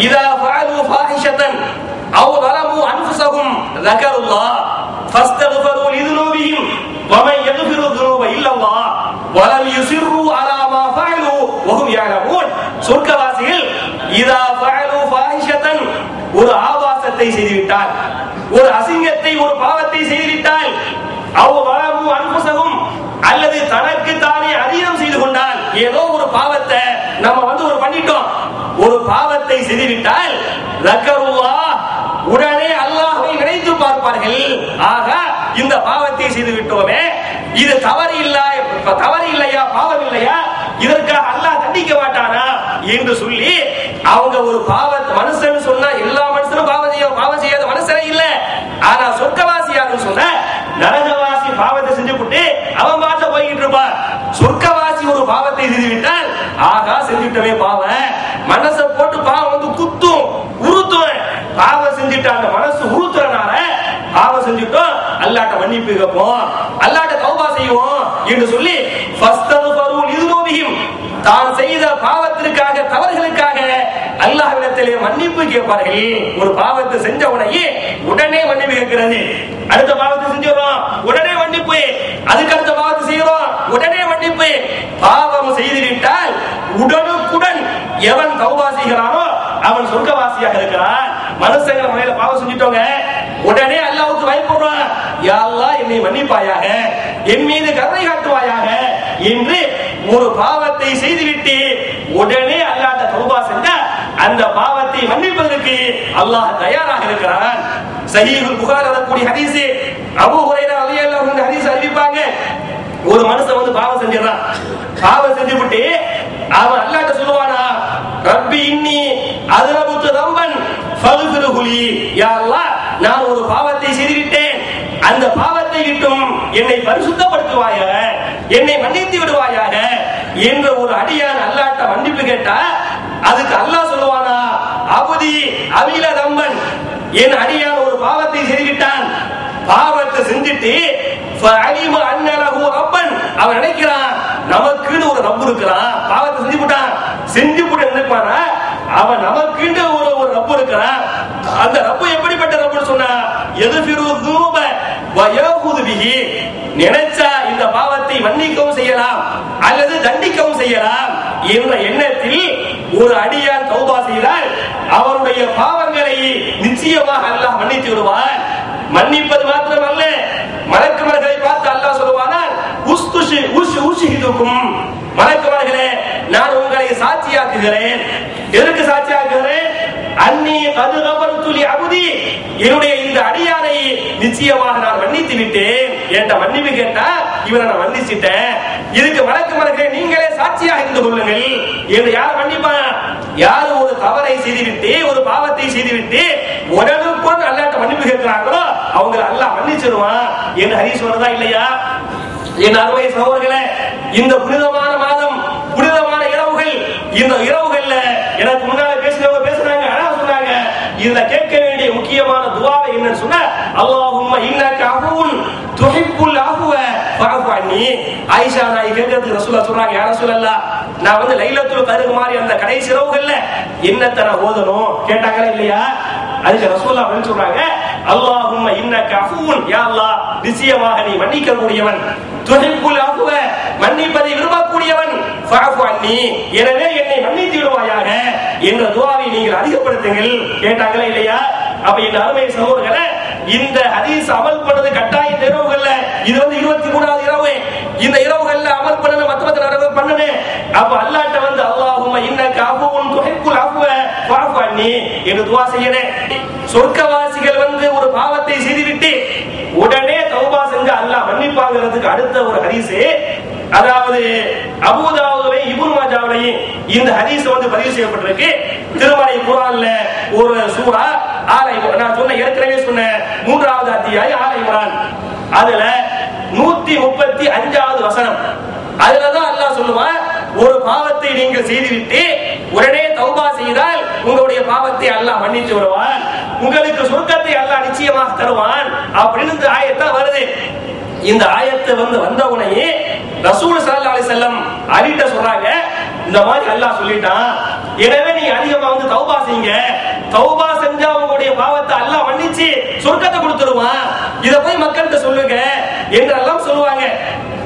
இதா ஃபஅலு ஃபாஹிஷத்தன் அவ் ظلموا انفسهم ذكروا الله فاستغفروا لذنوبهم ومن يغفر الذنوب الا الله ولم يصروا على ما فعلوا وهم يعلمون. சொர்க்கவாசிகள் இதா ஃபஅலு ஃபாஹிஷத்தன், ஒரு ஆபாசத்தை செய்துவிட்டால், ஒரு அசிங்கத்தை, ஒரு பாவத்தை செய்துவிட்டால், அவ் ظلموا انفسهم, அல்லது தனக்கு தானே அதீனம் செய்து கொண்டால், ஏதோ ஒரு பாவத்தை நம்ம ஒரு பண்ணிட்டோம், ஒரு பாவத்தை செய்துவிட்டால், ذكروا உடனே அல்லாஹ்வை நினைத்து பார்ப்பார்கள். ஆக இந்த பாவத்தை செய்து விட்டோமே, இது தவறு இல்லையா, பாவம் இல்லையா, இதற்காக அல்லாஹ் தண்டிக்க மாட்டானா என்று சொல்லி அவங்க ஒரு பாவத்தை, மனுஷன் சொன்னா எல்லா மனுஷனும் பாவம் செய்யாத மனுஷனே இல்ல. ஆனா சொர்க்கவாசியாருன்னு சொன்ன நரகவாசி பாவத்தை செஞ்சு விட்டு அவன் பாட்ட போய்கிட்டு இருப்பான். சொர்க்கவாசி ஒரு பாவத்தை செய்து விட்டால், ஆகா செஞ்சுட்டவே பாவம், மனசை போட்டு பாவம் குத்தும் உறுத்தும், பாவம் செஞ்சுட்டு அந்த மனசு உறுத்துறனால பாவம் செஞ்சுட்டோம், அல்லாஹ்ட்ட மன்னிப்பு கேட்போம், அல்லாஹ்ட்ட தௌபா செய்வோம் என்று சொல்லி ஃபஸ்தக்ஃபரு லிதுனூபிஹிம், தான் செய்த பாவத்திற்காக, தவறுகளுக்காக அல்லாஹ்விடத்திலே மன்னிப்பு கேட்பார்கள். ஒரு பாவத்தை செஞ்ச உடனே மன்னிப்பு கேட்கிறது. அடுத்த பாவத்தை செஞ்சோம் உடனே மன்னிப்பு, அதுக்கு அடுத்த பாவத்தை செய்யறோம் உடனே மன்னிப்பு. பாவம் செய்துவிட்டால் உடனுக்குடன் எவன் தௌபா செய்கிறானோ அவன் சொர்க்கவாசியாக இருக்கிறான். மனுஷங்க முறையில பாவம் செஞ்சுட்டோங்க, உடனே அல்லாஹ்வுக்கு பயப்படுறான், யா அல்லாஹ் என்னை மன்னிப்பாயாக, என் மீது கருணை காட்டுவாயாக என்று ஒரு பாவத்தை செய்துவிட்டு உடனே அல்லாஹ்ட்ட தௌபா செஞ்சா அந்த பாவத்தை மன்னிப்பதற்கு அல்லாஹ் தயாராக இருக்கிறான். சஹீஹுல் புகாரி வரக்கூடிய ஹதீஸ், அபூ ஹுரைரா ரலியல்லாஹு அன்ஹு ஹதீஸ் அறிவிப்பாங்க. ஒரு மனுஷன் பாவம் செஞ்சிடறான், பாவம் செஞ்சுவிட்டு அவன் அல்லாஹ்ட்ட சொல்லுவானா, ரப்பி இன்னி அஸ்ரபுத்து தம்பன் ஃபக்ஃபிர்ஹு லி, யா அல்லாஹ் நான் ஒரு பாவத்தை செய்துவிட்டேன், அந்த பாவத்தை விட்டும் என்னை பரிசுத்தப்படுத்துவாயாக, என்னை மன்னித்து விடுவாயாக என்ற ஒரு அடியான் அல்லாஹ்ட்ட மன்னிப்பு கேட்டா அதுக்கு அல்லாஹ் சொல்லுவானா, அபுதி அபில தம்பன், என் அடியான் ஒரு பாவத்தை செய்துவிட்டான், பாவத்தை செஞ்சுட்டு ஃபஅலிம அன்ன லஹு ரப்பன், அவன் நினைக்கிறான் நமக்குன்னு ஒரு ரப்பு இருக்கிறான், பாவத்தை செஞ்சு போட்டு நினைப்பானா, அவன் நமக்குன்னு ஒரு ரப்பு இருக்கிறான். அந்த ரப்பு எப்படிப்பட்ட ரப்புன்னு சொன்னா, யக்ஃபிரு ذுனூப வ யஅஹுது பிஹி, நினைச்சா இந்த பாவத்தை மன்னிக்கவும் செய்யலாம் அல்லது தண்டிக்கவும் செய்யலாம் என்ற எண்ணத்தில் ஒரு அடியான் தௌபா செய்தால் அவருடைய பாவங்களை நிச்சயமாக அல்லாஹ் மன்னித்து விடுவான். மன்னிப்பது மாத்திரமல்ல, மலக்குமார்களை பார்த்து அல்லாஹ் சொல்லுவானால், மலக்குமார்களே நான் உங்களை சாட்சியாக்குகிறேன். எதற்கு சாட்சியாக்குகிறேன்? அன்னி கது கஃபர்து லி அப்தி, என்னுடைய இந்த அடியானை நிச்சயமாக நான் மன்னித்து விட்டேன். என்கிட்ட மன்னிப்பு கேட்டா இவனை நான் மன்னிச்சிட்டேன், இதுக்கு மலக்குமார்களே நீங்களே சாட்சியாக இருந்து கொள்ளுங்கள் என்று யார் மன்னிப்பான்? யார் ஒரு தவறை செய்துவிட்டு, ஒரு பாவத்தை செய்துவிட்டு உடனுக்குடன் அல்லாஹ்ட்ட மன்னிப்பு கேட்கிறாங்களோ அவங்க அல்லாஹ் மன்னிச்சிடுவான் என்று ஹதீஸ் வருதா இல்லையா? என் அருமை சகோதரர்களே, இந்த புனிதமான மாதம், புனிதமான இரவுகள், இந்த இரவுகள்ல எனக்கு முன்னால பேசுறாங்க, சொன்னாங்க இதுல கேட்க வேண்டிய முக்கியமான துஆவை என்னன்னு சொன்னா, அல்லாஹும்ம இன்னக அஃபூன் துஹிப்புல் அஃவ ஃபஅஃபு அன்னி. ஆயிஷா நாயகி கேட்கிறதுக்கு ரசூலுல்லாஹ் சொல்றாங்க, யா ரசூலல்லாஹ் நான் லைலத்துல் கத்ர் மாதிரி அந்த கடைசி இரவுகள்ல என்னத்தை நான் ஓதணும் கேட்டாங்களா இல்லையா? அதுக்கு ரசூலுல்லாஹ் என்ன சொல்றாங்க, அல்லாஹும்ம இன்னக அஃபூன், யா அல்லாஹ் நிச்சயமாக நீ மன்னிக்க கூடியவன், துஹிப்புல் அஃவ மன்னிப்பதை விரும்பக்கூடியவன், ஃபஅஃபு அன்னி எனவே என்னை மன்னித்து விடுவாயாக என்ற துஆவை நீங்கள் அதிகப்படுத்துங்கள் கேட்டாங்களா இல்லையா? அப்ப இந்த அருமை சகோதரர்களே, இந்த ஹதீஸ் அமல் பண்றது கட்டாய இரவுகள்ல இது 23வது இரவு. இந்த இரவுகள்ல அமல் பண்ணணும், மத்த நேரங்கள் பண்ணணும். அப்ப அல்லாஹ்ட்ட வந்து அல்லாஹும்ம இன்னக அஃபுவுன் துஹிப்புல் அஃவ ஃபஅஃபு அன்னி என்று துஆ செய்யணும். சொர்க்கவாசிகள் வந்து ஒரு பாவத்தை செய்துவிட்டு உடனே தௌபா செஞ்சு அல்லாஹ் மன்னிப்பாங்கிறதுக்கு அடுத்த ஒரு ஹதீஸ், அதாவது அபூ தாவூதுலையும் இப்னு மாஜாவிலையும் இந்த ஹதீஸ் வந்து பதிவு செய்யப்பட்டிருக்கு. திருமறை குர்ஆன்ல ஒரு சூரா நான் சொன்ன ஏற்கனவே சொன்ன 3வது அத்தியாயம் ஆல இம்ரான், அதுல 135வது வசனம், அதுலதான் அல்லாஹ் சொல்லுவான், ஒரு பாவத்தை நீங்கள் செய்துவிட்டு உடனே தௌபா செய்தால் உங்களுடைய பாவத்தை அல்லாஹ் மன்னித்து விடுவான், உங்களுக்கு சொர்க்கத்தை அல்லாஹ் நிச்சயமாக தருவான் அப்படின்னு இந்த ஆயத்தை வருது. இந்த ஆயத்தை வந்து வந்த உடனே ரசூல் ஸல்லல்லாஹு அலைஹி வஸல்லம் அலிட்ட சொல்றாங்க, இந்த மாதிரி அல்லாஹ் சொல்லிட்டான், எனவே நீ அதிகமா வந்து தௌபா செய்யுங்க, தௌபா செஞ்சா உங்களுடைய பாவத்தை அல்லாஹ் மன்னிச்சு சொர்க்கத்தை கொடுத்துருவான், இத போய் மக்கள்கிட்ட சொல்லுங்க என்றெல்லாம் சொல்லுவாங்க.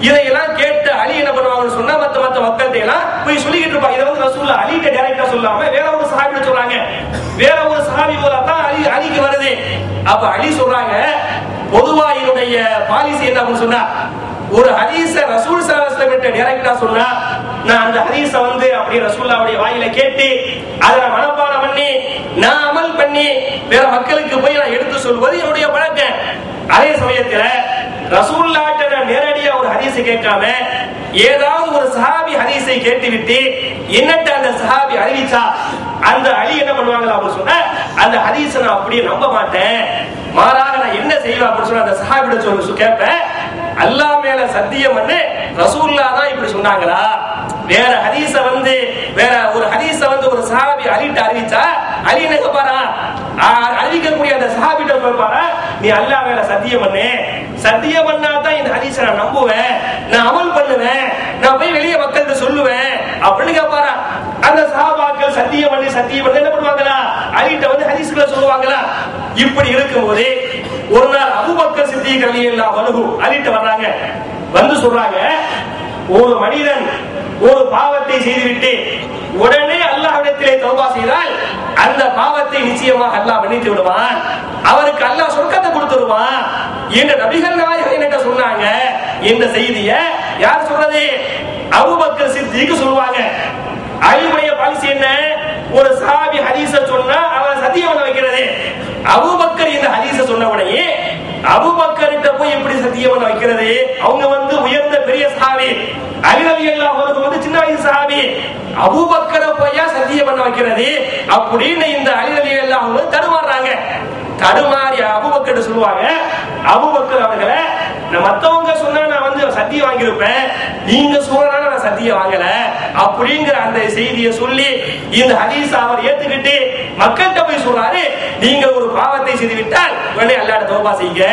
இதையெல்லாம் கேட்டு அலி என்ன பண்ணுவாங்கன்னு சொன்னா மத்த மக்கள்கிட்ட எல்லாம் போய் சொல்லிக்கிட்டு இருப்பாங்க. இதை வந்து ரசூலுல்லாஹ் அலிட்ட டைரக்டா சொல்லாம வேற ஒரு சஹாபிட்ட சொல்றாங்க, வேற ஒரு சஹாபி மூலமா தான் அலிக்கு வருது. அப்ப அலி சொல்றாங்க, பொதுவா என்னுடைய பாலிசி என்ன அப்படின்னு சொன்னா, ஒரு ஹதீஸ ரசூல் ஸல்லல்லாஹு அலைஹி வஸல்லம் டைரக்டா சொன்னா நான் அந்த ஹதீஸ வந்து அப்படியே ரசூலுல்லாஹ்வுடைய வாயில கேட்டு அதை மனப்பாடம் பண்ணி நான் அமல் பண்ணி வேற மக்களுக்கு போய் நான் எடுத்து சொல்வது என்னுடைய பழக்கம். அதே சமயத்துல ரசூலுல்லாஹ்ட்ட நான் நேரடியா ஒரு ஹதீஸை கேட்காம ஏதாவது ஒரு சஹாபி ஹதீஸை கேட்டுவிட்டு என்னட்ட அந்த சஹாபி அறிவிச்சா அந்த அலி என்ன பண்ணுவாங்க அப்படின்னு சொன்னா அந்த ஹதீஸை நான் அப்படியே நம்ப மாட்டேன், மாறாக நான் என்ன செய்வேன் அப்படின்னு சொன்னா அந்த சஹாபிட்ட சொல்லி கேட்பேன், அல்லாஹ் மேல சத்தியம் பண்ணு ரசூலுல்லாஹ் தான் இப்படி சொன்னாங்களா, வேற ஹதீஸ வந்து வேற ஒரு ஹதீஸ வந்து ஒரு சஹாபி அலிட்ட அறிவிச்சா அலி என்ன கேட்பாரா, அறிவிக்கக்கூடிய அந்த சஹாபிட்ட கேட்பாரா, நீ அல்லாஹ் மேல சத்தியம் பண்ணு, சத்தியம் பண்ணா தான் இந்த ஹதீஸை நான் நம்புவேன், நான் அமல் பண்ணுவேன், நான் போய் வெளியே மக்களுக்கு சொல்லுவேன் அப்படின்னு கேட்பாரா. அந்த சஹாபாக்கள் சத்தியம் பண்ணி என்ன பண்ணுவாங்களா, அலிட்ட வந்து ஹதீஸ்களை சொல்லுவாங்களா. இப்படி இருக்கும்போது ஒரு நாள் அபூபக்கர் சித்திக் ரலியல்லாஹு அன்ஹு அலிட்ட வர்றாங்க, வந்து சொல்றாங்க, ஒரு மனிதன் ஒரு பாவத்தை செய்துவிட்டு உடனே அல்லாஹ்விடத்திலே தௌபா செய்தால் அந்த பாவத்தை நிச்சயமாக அல்லாஹ் மன்னித்து விடுவான், அவருக்கு அல்லாஹ் சொர்க்கத்தை கொடுத்துருவான் என்று நபிகள் நாயகம் என்ன சொன்னாங்க. இந்த செய்தியை யார் சொல்றது, அபூபக்கர் சித்திக் சொல்லுவாங்க. அலியுடைய பாலிசி என்ன, ஒரு சஹாபி ஹதீஸ சொன்னா அவன் சத்தியம் பண்ண வைக்கிறது. அபூபக்கர் இந்த ஹதீஸ சொன்ன உடனே அபூபக்கர்கிட்ட போய் எப்படி சத்தியம் பண்ண வைக்கிறது, அவங்க வந்து உயர்ந்த பெரிய சஹாபி, அலி ரலியல்லாஹு அன்ஹு வந்து சின்ன வயசு சஹாபி, அபூபக்கரை போய் சத்தியம் பண்ண வைக்கிறது அப்படின்னு இந்த அலி ரலியல்லாஹு அன்ஹு தடுமாறுறாங்க. தடுமாறி அபூபக்கர் சொல்லுவாங்க, அபூபக்கர் அவர்களே, மத்தவங்க சொன்னா நான் வந்து சத்தியம் வாங்கியிருப்பேன், நீங்க சொன்னா நான் சத்தியம் வாங்கல அப்படிங்கிற அந்த செய்தியை சொல்லி இந்த ஹதீஸ் அவர் ஏத்துக்கிட்டு மக்கள்கிட்ட போய் சொல்றாரு, நீங்க ஒரு பாவத்தை செய்து விட்டால் உடனே அல்லாஹ்ட்ட தௌபா செய்யுங்க,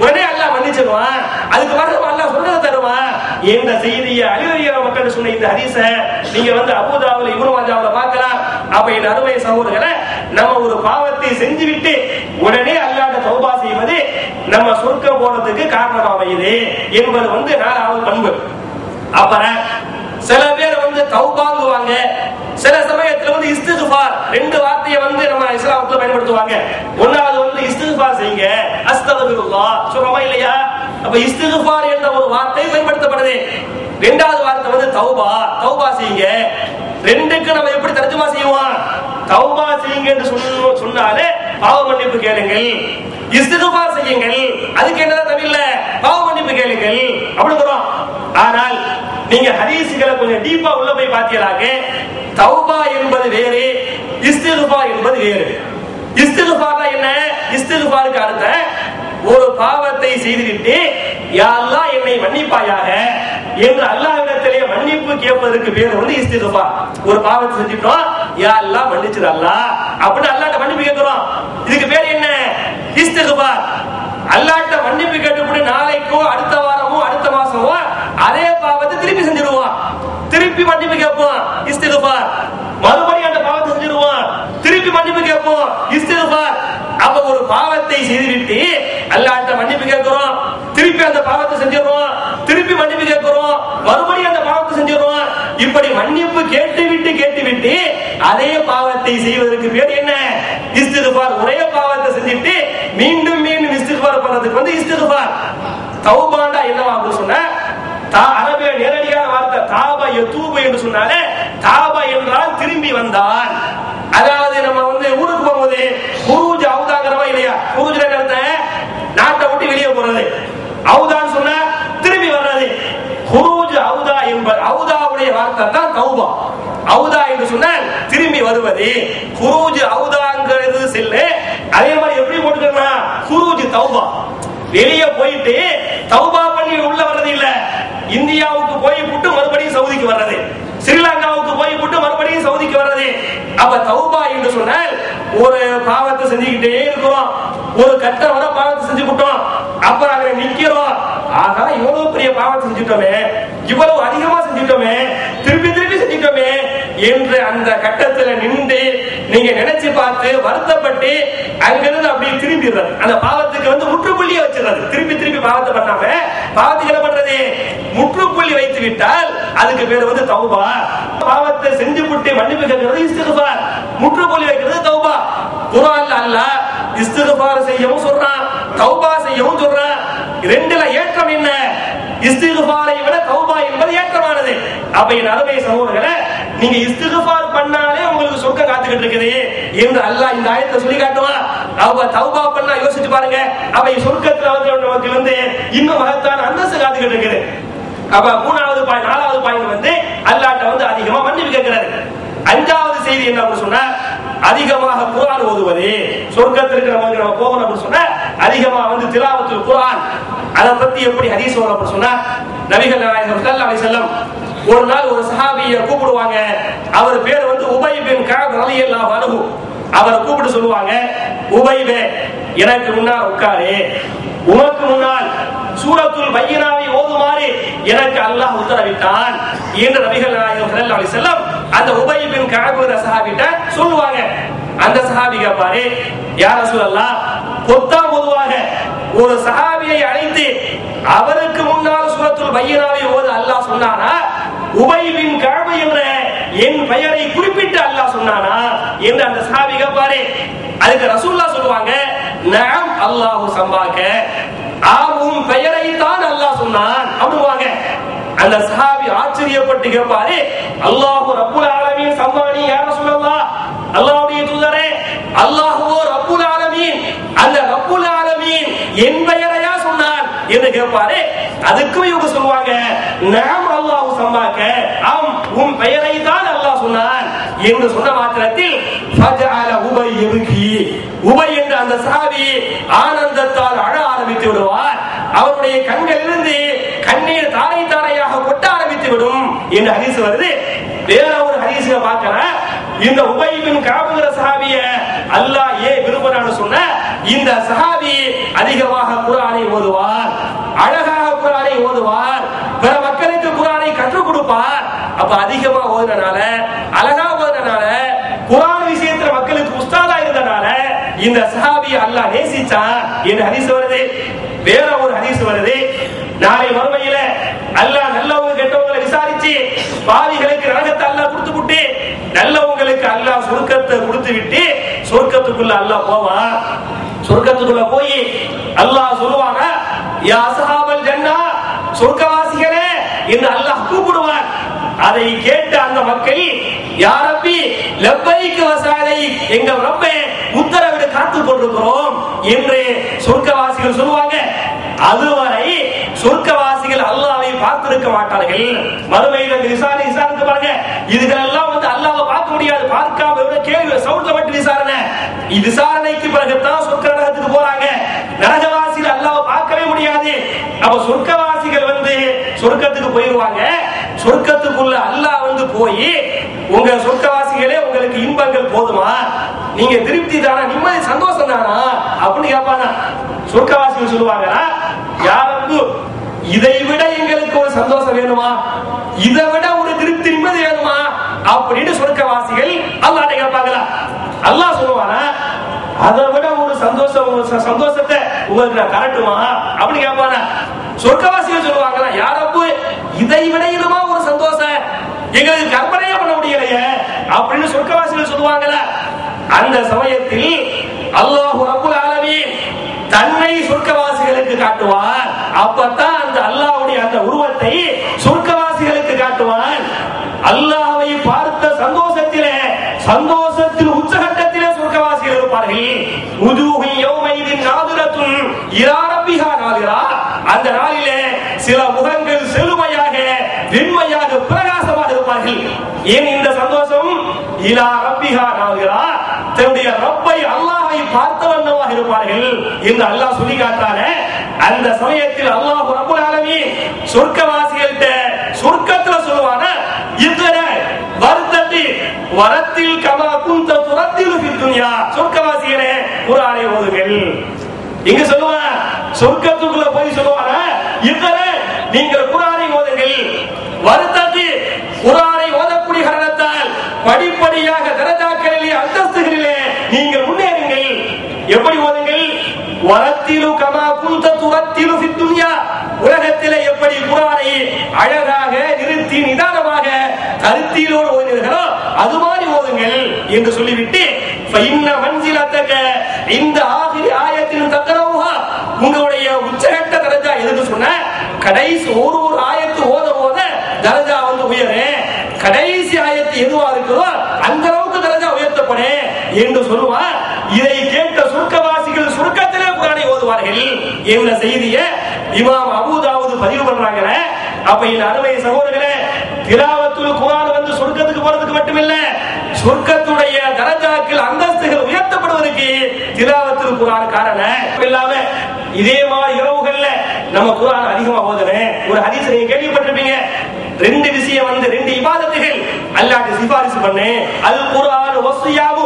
உடனே அல்லாஹ் மன்னிச்சிடுவான், அதுக்கு பிறகு அல்லாஹ் சொல்றதை தருவான் என்ற செய்தியை அலி ரலியல்லாஹு மக்கள் சொன்ன இந்த ஹதீஸை நீங்க வந்து அபூ தாவூதுல இப்னு மாஜாவுல பார்க்கலாம். அப்ப என் அருமை சகோதரர்களே, நம்ம ஒரு பாவத்தை செஞ்சு விட்டு உடனே அல்லாஹ்ட்ட தௌபா செய்வது நம்ம சொர்க்கம் போறதுக்கு காரணமாக அமையுது என்பது வந்து 4வது பண்பு. அப்புறம் சில பேர் வந்து தௌபாங்குவாங்க, சில சமயத்துல வந்து இஸ்திக்ஃபார் ரெண்டு வார்த்தையை வந்து நம்ம இஸ்லாத்துல பயன்படுத்துவாங்க. ஒன்னாவது வந்து இஸ்திக்ஃபார் செய்யுங்க, அஸ்தக்ஃபிருல்லாஹ் சொல்றோமா இல்லையா, அப்ப இஸ்திக்ஃபார் என்ற ஒரு வார்த்தை பயன்படுத்தப்படுது. இரண்டாவது வார்த்தை வந்து தௌபா செய்யுங்க. ரெண்டுக்கு நம்ம எப்படி தர்ஜுமா செய்வோம், தௌபா செய்யுங்க என்று சொன்னாலே பாவ மன்னிப்பு கேளுங்கள், இஸ்திக்ஃபார் செய்யுங்கள், அதுக்கு என்ன தமிழ்ல பாவ மன்னிப்பு கேளுங்கள் அப்படிங்கிறோம். ஆனால் நீங்க ஹதீஸ்களை கொஞ்சம் டீப்பா உள்ள போய் பார்த்தீங்களாக்க தௌபா என்பது வேறு, இஸ்திக்ஃபார் என்பது வேறு. இஸ்திக்ஃபார்னா என்ன, இஸ்திக்ஃபாருக்கு அர்த்தம் ஒரு பாவத்தை செய்துவிட்டு யா அல்லாஹ் என்னை மன்னிப்பாயாக என்று அல்லாஹ்விடத்திலே மன்னிப்பு கேட்பதற்கு பேர் வந்து இஸ்திக்ஃபார். ஒரு பாவத்தை செஞ்சிட்டோம், யா அல்லாஹ் மன்னிச்சிரு அல்லாஹ் அப்படின்னு அல்லாஹ்ட்ட மன்னிப்பு கேட்கிறோம், இதுக்கு பேர் என்ன, இஸ்திக்ஃபார். அல்லாஹ்ட்ட மன்னிப்பு கேட்டுப்படி நாளைக்கோ அடுத்த வாரமோ அடுத்த மாசமோ அதே பாவத்தை திருப்பி செஞ்சிடுவோம், திருப்பி மன்னிப்பு கேட்போம், இஸ்திக்ஃபார். மறுபடியும் அந்த பாவத்தை செஞ்சிடுவோம், திருப்பி மன்னிப்பு கேட்போம், இஸ்திக்ஃபார். அப்ப ஒரு பாவத்தை செய்துவிட்டு அல்லாஹ்ட்ட மன்னிப்பு கேட்கிறோம், திருப்பி அந்த பாவத்தை செஞ்சிடுறோம், திருப்பி மன்னிப்பு கேட்கிறோம், மறுபடியும் அந்த பாவத்தை செஞ்சிடுறோம். இப்படி மன்னிப்பு கேட்டுவிட்டு அதே பாவத்தை செய்வதற்கு பேர் என்ன, இஸ்திக்ஃபார். ஒரே பாவத்தை செஞ்சுட்டு மீண்டும் இஸ்திக்ஃபார் பண்றதுக்கு வந்து இஸ்திக்ஃபார். தௌபாண்டா என்னவா அப்படின்னு சொன்னா அரபி நேரடியான வார்த்தை தாபா யதூபு என்று சொன்னாலே தாபா என்றால் திரும்பி வந்தான். அதாவது நம்ம ஊருக்கு போகும்போது குரூஜ் அவுதாங்கிறவா இல்லையா? குரூஜ்ல அர்த்தம் நாட்டை விட்டு வெளியே போறது, அவுதான்னு சொன்னா திரும்பி வர்றது. குரூஜ் அவுதா என்பது அவுதாவுடைய வார்த்தை தான் தௌபா. அவுதா என்று சொன்னால் திரும்பி வருவது. குரூஜ் அவுதாங்கிறது செல்லு. அதே மாதிரி எப்படி போட்டுக்கலாம், குரூஜ் தௌபா, வெளியே போயிட்டு தௌபா பண்ணி உள்ள வர்றது இல்ல. இந்தியாவுக்கு போய் விட்டு மறுபடியும் சவுதிக்கு வர்றது, ஸ்ரீலங்காவுக்கு போய் விட்டு மறுபடியும் சவுதிக்கு வர்றது. அப்ப தௌபா என்று சொன்னால் ஒரு பாவத்தை செஞ்சுக்கிட்டே இருக்கிறோம், ஒரு கட்ட வர பாவத்தை செஞ்சு விட்டோம், அப்புறம் அங்க நிக்கிறோம். ஆகா இவ்வளவு பெரிய பாவத்தை செஞ்சுட்டோமே, இவ்வளவு அதிகமா செஞ்சுட்டோமே, திருப்பி திருப்பி செஞ்சுட்டோமே என்று அந்த கட்டத்துல நின்று நீங்க நினைச்சு பார்த்து வருத்தப்பட்டு அங்கிருந்து அப்படியே திரும்பிடுறது. அந்த பாவத்துக்கு முற்றுப்புள்ளியை வச்சிருறது. திருப்பி திருப்பி பாவத்தை பண்ணாம பாவத்துக்கு என்ன பண்றது, முற்றுப்புள்ளி வைத்து விட்டால் அதுக்கு பேர் தௌபா. பாவத்தை செஞ்சு விட்டு மன்னிப்பு கேட்கிறது இஸ்திக்ஃபார், முற்றுப்புள்ளி வைக்கிறது தௌபா. குர்ஆன்ல அல்லாஹ் இஸ்திக்ஃபார் செய்யவும் சொல்றான், தௌபா செய்யவும் சொல்றான். ரெண்டுல ஏற்றம் என்ன? இஸ்திக்ஃபாரை விட தௌபா என்பது ஏற்றமானது. அப்ப என் அருமை சகோதரர்களே, நீங்க இஸ்திக்ஃபார் பண்ணாலே உங்களுக்கு சொர்க்கம் காத்துக்கிட்டு இருக்குது என்று அல்லாஹ் இந்த ஆயத்தை சொல்லி காட்டுவான். அப்ப தௌபா பண்ணா யோசிச்சு பாருங்க, அப்ப சொர்க்கத்துல நமக்கு இன்னும் மகத்தான அந்தஸ்து காத்துக்கிட்டு இருக்குது. அப்ப மூணாவது பாயிண்ட், நாலாவது பாயிண்ட் அல்லாஹ்ட்ட அதிகமா மன்னிப்பு கேட்கிறாரு. அஞ்சாவது செய்தி என்ன அப்படின்னு சொன்னா, அதிகமாக குர்ஆன் ஓதுவது. சொர்க்கத்திற்கு நம்ம போகணும் அப்படின்னு சொன்னா அதிகமா திலாவத்துல் குர்ஆன். அத பத்தி எப்படி ஹதீஸ் வரும் அப்படின்னு சொன்னா, நபிகள் நாயகம் ஸல்லல்லாஹு அலைஹி வஸல்லம் ஒரு நாள் ஒரு சஹாபியை கூப்பிடுவாங்க. அவர் பேர் உபை பின் கஅப் ரலியல்லாஹு அன்ஹு. அவரை கூப்பிட்டு சொல்லுவாங்க, உபைவே எனக்கு முன்னால் உட்காரு, உனக்கு முன்னால் சூரத்துல் பையினாவை ஓதுமாறு எனக்கு அல்லாஹ் உத்தரவிட்டான் என்று நபிகள் நாயகம் ஸல்லல்லாஹு அலைஹி வஸல்லம் அந்த உபை பின் கஅப் சஹாபிட்ட சொல்லுவாங்க. அந்த சஹாபி கேட்பாரு, யா ரசூலல்லாஹ், பொதுவாக ஒரு சஹாபியை அழைத்து அவருக்கு முன்னால் சூரத்துல் பையினாவை ஓத அல்லாஹ் சொன்னானா, உபை பின் கஅப் என்ற என் பெயரை குறிப்பிட்டு அல்லாஹ் சொன்னானா என்று அந்த சஹாபி கேட்பாரு. அதுக்கு ரசூலுல்லாஹ் சொல்லுவாங்க, நஅம் அல்லாஹு சம்பாக, ஆவும் பெயரை தான் அல்லாஹ் சொன்னான் அப்படிவாங்க. அந்த சஹாபி ஆச்சரியப்பட்டு கேட்பாரு, அல்லாஹு ரப்புல் ஆலமீன் சம்மானி யா ரசூலல்லாஹ், அல்லாஹ்வுடைய தூதரே, அல்லாஹ்வோ ரப்புல் ஆலமீன், அந்த ரப்புல் ஆலமீன் என் பெயரையா சொன்னான் என்று கேட்பாரு. அதுக்கும் இவங்க சொல்லுவாங்க, நஅம் அல்லாஹு சம்பாக, ஆம் உன் பெயரை தான் அல்லாஹ் சொன்னான் என்று சொன்ன மாத்திரத்தில் ஃபஜஅல உபை யப்கி, உபை என்ற அந்த சஹாபி ஆனந்தத்தால் அழ ஆரம்பித்து விடுவார். அவருடைய கண்களிலிருந்து கண்ணீர் தாரை தாரையாக கொட்ட ஆரம்பித்து விடும் என்று ஹதீஸ் வருது. வேற ஒரு ஹதீஸ்ல பார்க்கிறேன், இந்த உபை பின் கஅப்ங்கிற சஹாபிய அல்லாஹ் ஏன் விரும்புறான்னு சொன்ன, இந்த சஹாபி அதிகமாக குர்ஆனை ஓதுவார், அழகாக குர்ஆனை ஓதுவார், பிற மக்களுக்கு குர்ஆனை கற்றுக் கொடுப்பார். அப்ப அதிகமா ஓதுறனால, அழகா ஓதுறனால, குர்ஆன் விஷயத்துல மக்களுக்கு உஸ்தாதா இருந்தனால இந்த சஹாபி அல்லாஹ் நேசிச்சான் என்று ஹதீஸ் வருது. வேற ஒரு ஹதீஸ் வருது, நாளை மறுமையில அல்லாஹ் நல்லவங்க கெட்டவங்களை விசாரிச்சு பாவிகளுக்கு நரகத்தை அல்லாஹ் கொடுத்து விட்டு நல்லவங்களுக்கு அல்லாஹ் சொர்க்கத்தை கொடுத்து விட்டு சொர்க்கத்துக்குள்ள அல்லாஹ் போவான். சொர்க்கத்துக்குள்ள போய் அல்லாஹ் சொல்லுவாங்க, யா அஸ்ஹாபல் ஜன்னா, சொர்க்கவாசிகளே என்று அல்லாஹ் கூப்பிடுவான். அதை கேட்ட அந்த மக்கள், யா ரப்பி லப்பைக வஸாலை, எங்கள் ரப்பே உத்தரவிட காத்துக் கொண்டிருக்கிறோம் என்று சொர்க்கவாசிகள் சொல்லுவாங்க. அதுவரை சொர்க்கவாசிகள் அல்லாஹ்வை பார்த்திருக்க மாட்டார்கள். மறுமையில விசாரித்து பாருங்க, இதுகளெல்லாம் அல்லாஹ்வை பார்க்க முடியாது, பார்க்காம கேள்வி சவுண்ட்ல மட்டும் விசாரணை. விசாரணைக்கு பிறகுதான் சொர்க்க நரகத்துக்கு போறாங்க. நரகவாசிகள் அல்லாஹ்வை பார்க்கவே முடியாது. அப்ப சொர்க்கவாசிகள் சொர்க்கத்துக்கு போயிருவாங்க. சொர்க்கத்துக்குள்ள அல்லாஹ் போய், உங்க சொர்க்கவாசிகளே உங்களுக்கு இன்பங்கள் போதுமா, நீங்க திருப்தி தானா, நிம்மதி சந்தோஷம் தானா அப்படின்னு கேட்பானா. சொர்க்கவாசிகள் சொல்லுவாங்க, யாருக்கு இதை விட எங்களுக்கு ஒரு சந்தோஷம் வேணுமா, இதை விட ஒரு திருப்தி நிம்மதி வேணுமா அப்படின்னு சொர்க்கவாசிகள் அல்லாஹ்ட்ட கேட்பாங்களா. அல்லாஹ் சொல்லுவானா, அதை விட ஒரு சந்தோஷத்தை உங்களுக்கு நான் தரட்டுமா அப்படின்னு கேட்பானா. சொர்க்கவாசிகள் சொல்லுவாங்களா, யாரப்பு இதை விட இதுமா ஒரு சந்தோஷம் எங்களுக்கு கற்பனையே பண்ண முடியலையே அப்படின்னு சொர்க்கவாசிகள் சொல்லுவாங்களா. அந்த சமயத்தில் அல்லாஹ் ரப்புல் ஆலமீன் தன்னை சொர்க்கவாசிகளுக்கு காட்டுவார். அப்பதான் அந்த அல்லாஹ்வுடைய அந்த உருவத்தை சொர்க்கவாசி அல்லாஹ்வை பார்த்த சந்தோஷத்திலே, சந்தோஷத்தில் உச்சகட்டத்திலே சொர்க்கவாசிகள் இருப்பார்கள். உஜூஹு யௌமைதின் நாதிரத்துன் இலா ரப்பிஹா நாதிரா. அந்த நாளிலே சில முகங்கள் செழுமையாக, வெண்மையாக, பிரகாசமாக இருப்பார்கள். ஏன் இந்த சந்தோஷம்? இலா ரப்பிஹா நாதிரா, தன்னுடைய ரப்பை அல்லாஹ்வை பார்த்த வண்ணமாக இருப்பார்கள் என்று அல்லாஹ் சொல்லி காட்டானே. அந்த சமயத்தில் அல்லாஹ் ரப்பல் ஆலமீன் சொர்க்கவாசிகள்கிட்ட சொர்க்கத்துல சொல்லுவான, இத்தன வருத்தத்தி வரத்தில் கமா குந்த துரத்தில் துன்யா. சொர்க்கவாசிகளே குர்ஆனை ஓதுங்கள். இங்க சொல்லுவான், சொர்க்கத்துக்குள்ள போய் சொல்லுவான, இத்தன நீங்கள் குர்ஆனை ஓதுங்கள். வருத்தத்தி குர்ஆனை ஓதக்கூடிய காரணத்தால் படிப்படியாக தரஜாக்களிலே, அந்தஸ்துகளிலே நீங்கள் முன்னேறுங்கள். எப்படி ஓதுங்கள்? வரத்திலு கமா குந்த துரத்திலு ஃபி துன்யா. உலகத்திலே எப்படி குர்ஆனை அழகாக நிறுத்தி நிதானமாக கருத்திலோடு ஓதினீர்களோ அது மாதிரி ஓதுங்கள் என்று சொல்லிவிட்டு, ஃபைன்ன மன்சிலத்தக இந்த ஆகிரி ஆயத்தின் தக்கரவுஹா, உங்களுடைய உச்சகட்ட தரஜா எதுக்கு சொன்ன? கடைசி ஒரு ஆயத்து ஓத ஓத தரஜா வந்து உயரே. கடைசி ஆயத்து எதுவா இருக்குதோ அந்த அளவுக்கு தரஜா உயர்த்தப்படே என்று சொல்லுவார். இதை கேட்ட சொர்க்கவாசிகள் சொர்க்கத்திலே குர்ஆனை ஓதுவார்கள் என்ற செய்தியை இமாம் அபூ தாவூத் பதிவு பண்றாங்க. அப்ப இந்த அருமை சகோதரர்களே, திலாவத்துல் குர்ஆன் வந்து சொர்க்கத்துக்கு போறதுக்கு மட்டுமில்ல, சொர்க்கத்துடைய தரஜாக்கள், அந்தஸ்துகள் உயர்த்தப்படுவதற்கு திலாவத்துல் குர்ஆன் காரணம். இல்லாம இதே மாதிரி இரவுகள்ல நம்ம குர்ஆன் அதிகமா ஓதணும். ஒரு ஹதீஸ் நீங்க கேள்விப்பட்டிருப்பீங்க. ரெண்டு விஷயம் வந்து, ரெண்டு இபாதத்துகள் அல்லாஹ்க்கு சிபாரிசு பண்ணு. அல் குர்ஆன் வஸ்ஸியாமு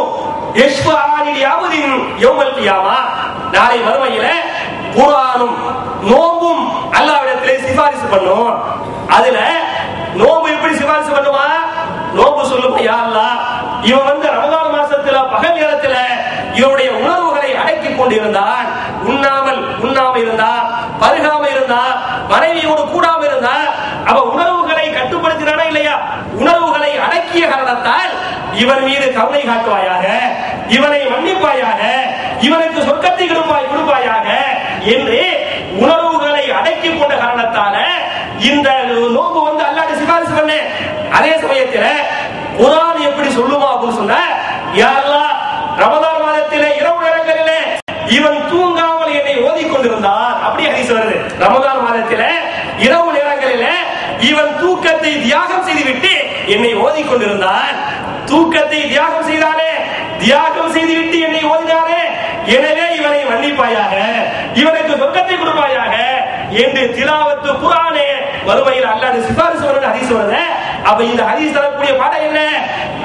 யஷ்ஃபஆனி லிஅப்தின் யௌமல் கியாமா. நாளை மறுமையில குர்ஆனும் நோம்பும் அல்லாஹ்விடத்திலே சிபாரிசு பண்ணும். அதுல நோம்பு எப்படி சிபாரிசு பண்ணுமா? நோம்பு சொல்லுமா, யா அல்லாஹ், இவன் வந்து ரமலான் மாசத்துல பகல் நேரத்துல இவனுடைய உணர்வுகளை அடக்கிக் கொண்டிருந்தான், உண்ணாம இருந்தா, பருகாம இருந்தா, மனைவியோடு கூடாம இருந்தா, அவ உணர்வுகளை கட்டுப்படுத்தினானா இல்லையா? உணர்வுகளை அடக்கிய காரணத்தால் இவன் மீது கருணை காட்டுவாயாக, இவனை மன்னிப்பாயாக, இவனுக்கு சொர்க்கத்தை கொடுப்பாயாக என்று உணர்வுகளை அடக்கி கொண்ட காரணத்தால இந்த நோன்பு வந்து அல்லாஹ்வுக்கு சிபாரிசு பண்ணு. அதே சமயத்தில் குர்ஆன் எப்படி சொல்லுமா அப்படின்னு சொன்ன, யா அல்லாஹ், ரமலான் மாதத்திலே இரவு நேரங்களிலே இவன் தூங்காமல் என்னை ஓதிக்கொண்டிருந்தான். அப்படி ஹதீஸ் வருது. ரமலான் மாதத்திலே இரவு நேரங்களிலே இவன் தூக்கத்தை தியாகம் செய்துவிட்டு என்னை ஓதிக்கொண்டிருந்தான். தூக்கத்தை தியாகம் செய்தானே, தியாகம் செய்துவிட்டு என்னை ஓதினானே, எனவே இவனை மன்னிப்பாயாக, இவனுக்கு சொர்க்கத்தை கொடுப்பாயாக என்று திலாவத்து குர்ஆனே மறுமையில் அல்லாஹ் சிபாரிசு பண்ண ஹதீஸ் வருது. அப்ப இந்த ஹதீஸ் தரக்கூடிய பாடம் என்ன?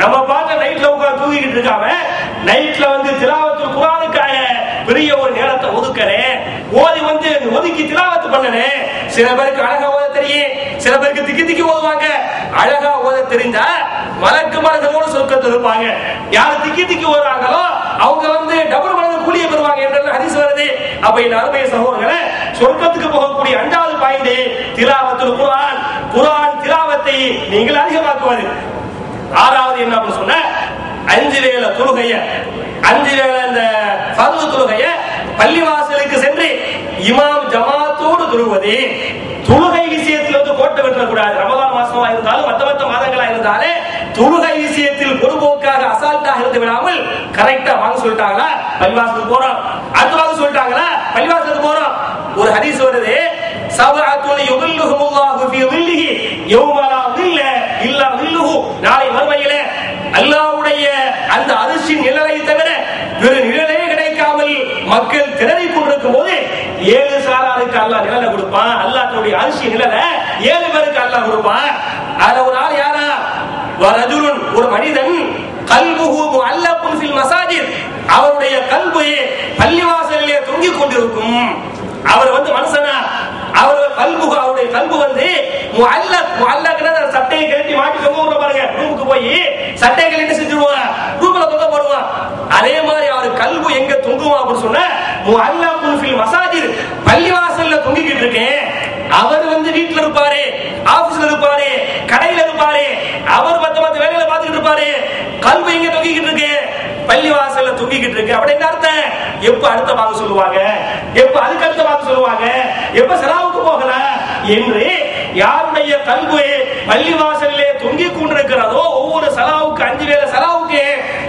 நம்ம பார்க்க நைட்ல உட்கார்ந்து தூங்கிட்டு இருக்காம நைட்ல வந்து திலாவத்து குர்ஆனுக்காக பெரிய ஒரு நேரத்தை ஒதுக்கறேன், ஒதுக்கி திலாவத்து பண்ணனே. சில பேருக்கு அழகா ஓத தெரியும், சில பேருக்கு திக்கி ஓதுவாங்க. அழகா ஓத தெரிஞ்சா மலக்குமார்களோட சொர்க்கத்தில் இருப்பாங்க. யாரு திக்கி ஓதுறாங்களோ அவங்க வந்து டபுள் மடங்கு கூலியை பெறுவாங்க என்ற ஹதீஸ் வருது. அப்ப இந்த அருமை சகோதரர்களே, சொர்க்கத்துக்கு போகக்கூடிய இரண்டாவது பாயிண்ட் திலாவத்துல் குர்ஆன். குர்ஆன் திலாவத்தை நீங்கள் அதிகமாக்குவது. ஆறாவது என்ன அப்படின்னு சொன்ன, 5 வேளை தொழுகைய, 5 வேளை இந்த ஃபர்து தொழுகைய பள்ளிவாசலுக்கு சென்று இமாம் ஜமாத்தோடு தொழுவது. தொழுகை விஷயத்தில் வந்து கோட்டை விட்டுறக்கூடாது. ரமலான் மாசமா இருந்தாலும் மற்ற மாதங்களா இருந்தாலே தொழுகை விஷயத்தில் பொதுபோக்காக அசால்ட்டாக இருந்து விடாமல் கரெக்டா வாங்க சொல்லிட்டாங்களா பள்ளிவாசலுக்கு போறோம், அடுத்த சொல்லிட்டாங்களா பள்ளிவாசலுக்கு போறோம். ஒரு ஹதீஸ் வருது, சபஅத்துன் யுதில்லுஹுமுல்லாஹு ஃபீ ظில்லிஹி யௌம லா ظில்ல இல்லா ظில்லுஹு. நாளை மறுமையிலே அல்லாஹ்வுடைய அந்த அரிசின் நிழலை தவிர வேறு நிழலே கிடைக்காமல் மக்கள் திணறிக் கொண்டிருக்கும் போது 7 சாராருக்கு அல்லாஹ் நிழலை கொடுப்பான். அல்லாஹ் தன்னுடைய அரிசி நிழலை 7 பேருக்கு அல்லாஹ் கொடுப்பான். அதுல ஒரு ஆள் யாரா? வரஜுலுன், ஒரு மனிதன், கல்புஹு முஅல்லகுன் ஃபில் மசாஜித், அவருடைய கல்பு பள்ளிவாசலிலே தொங்கிக் கொண்டிருக்கும். அவர் வந்து மனுஷனா, அவருடைய கல்பு வந்து முஅல்லக்னா சட்டையை கழட்டி மாட்டி தொங்க பாருங்க. ரூமுக்கு போய் சட்டையை என்ன செஞ்சுடுவாங்க, ரூம்ல தொங்க போடுவான். அதே மாதிரி அவர் கல்பு எங்க தொங்குமா அப்படின்னு சொன்ன, முஅல்லகுன் ஃபில் மசாஜித், பள்ளிவாசல்ல தொங்கிக்கிட்டு இருக்கேன். அவர் வந்து வீட்டுல இருப்பாரு, ஆபீஸ்ல இருப்பாரு, கடையில இருப்பாரு, அவர் மத்த வேலையில பாத்துக்கிட்டு இருப்பாரு. கல்பு எங்க தொங்கிக்கிட்டு இருக்கு, பள்ளிவாசல்ல தொங்கிக்கிட்டு இருக்கு. அப்படி என்ன அர்த்தம்? எப்ப அடுத்த வாங்க சொல்லுவாங்க, எப்ப அதுக்கு அடுத்த வாங்க சொல்லுவாங்க, எப்ப சலாவுக்கு போகலாம் என்று யாருடைய கல்பு பள்ளிவாசலிலே தொங்கிக் கொண்டிருக்க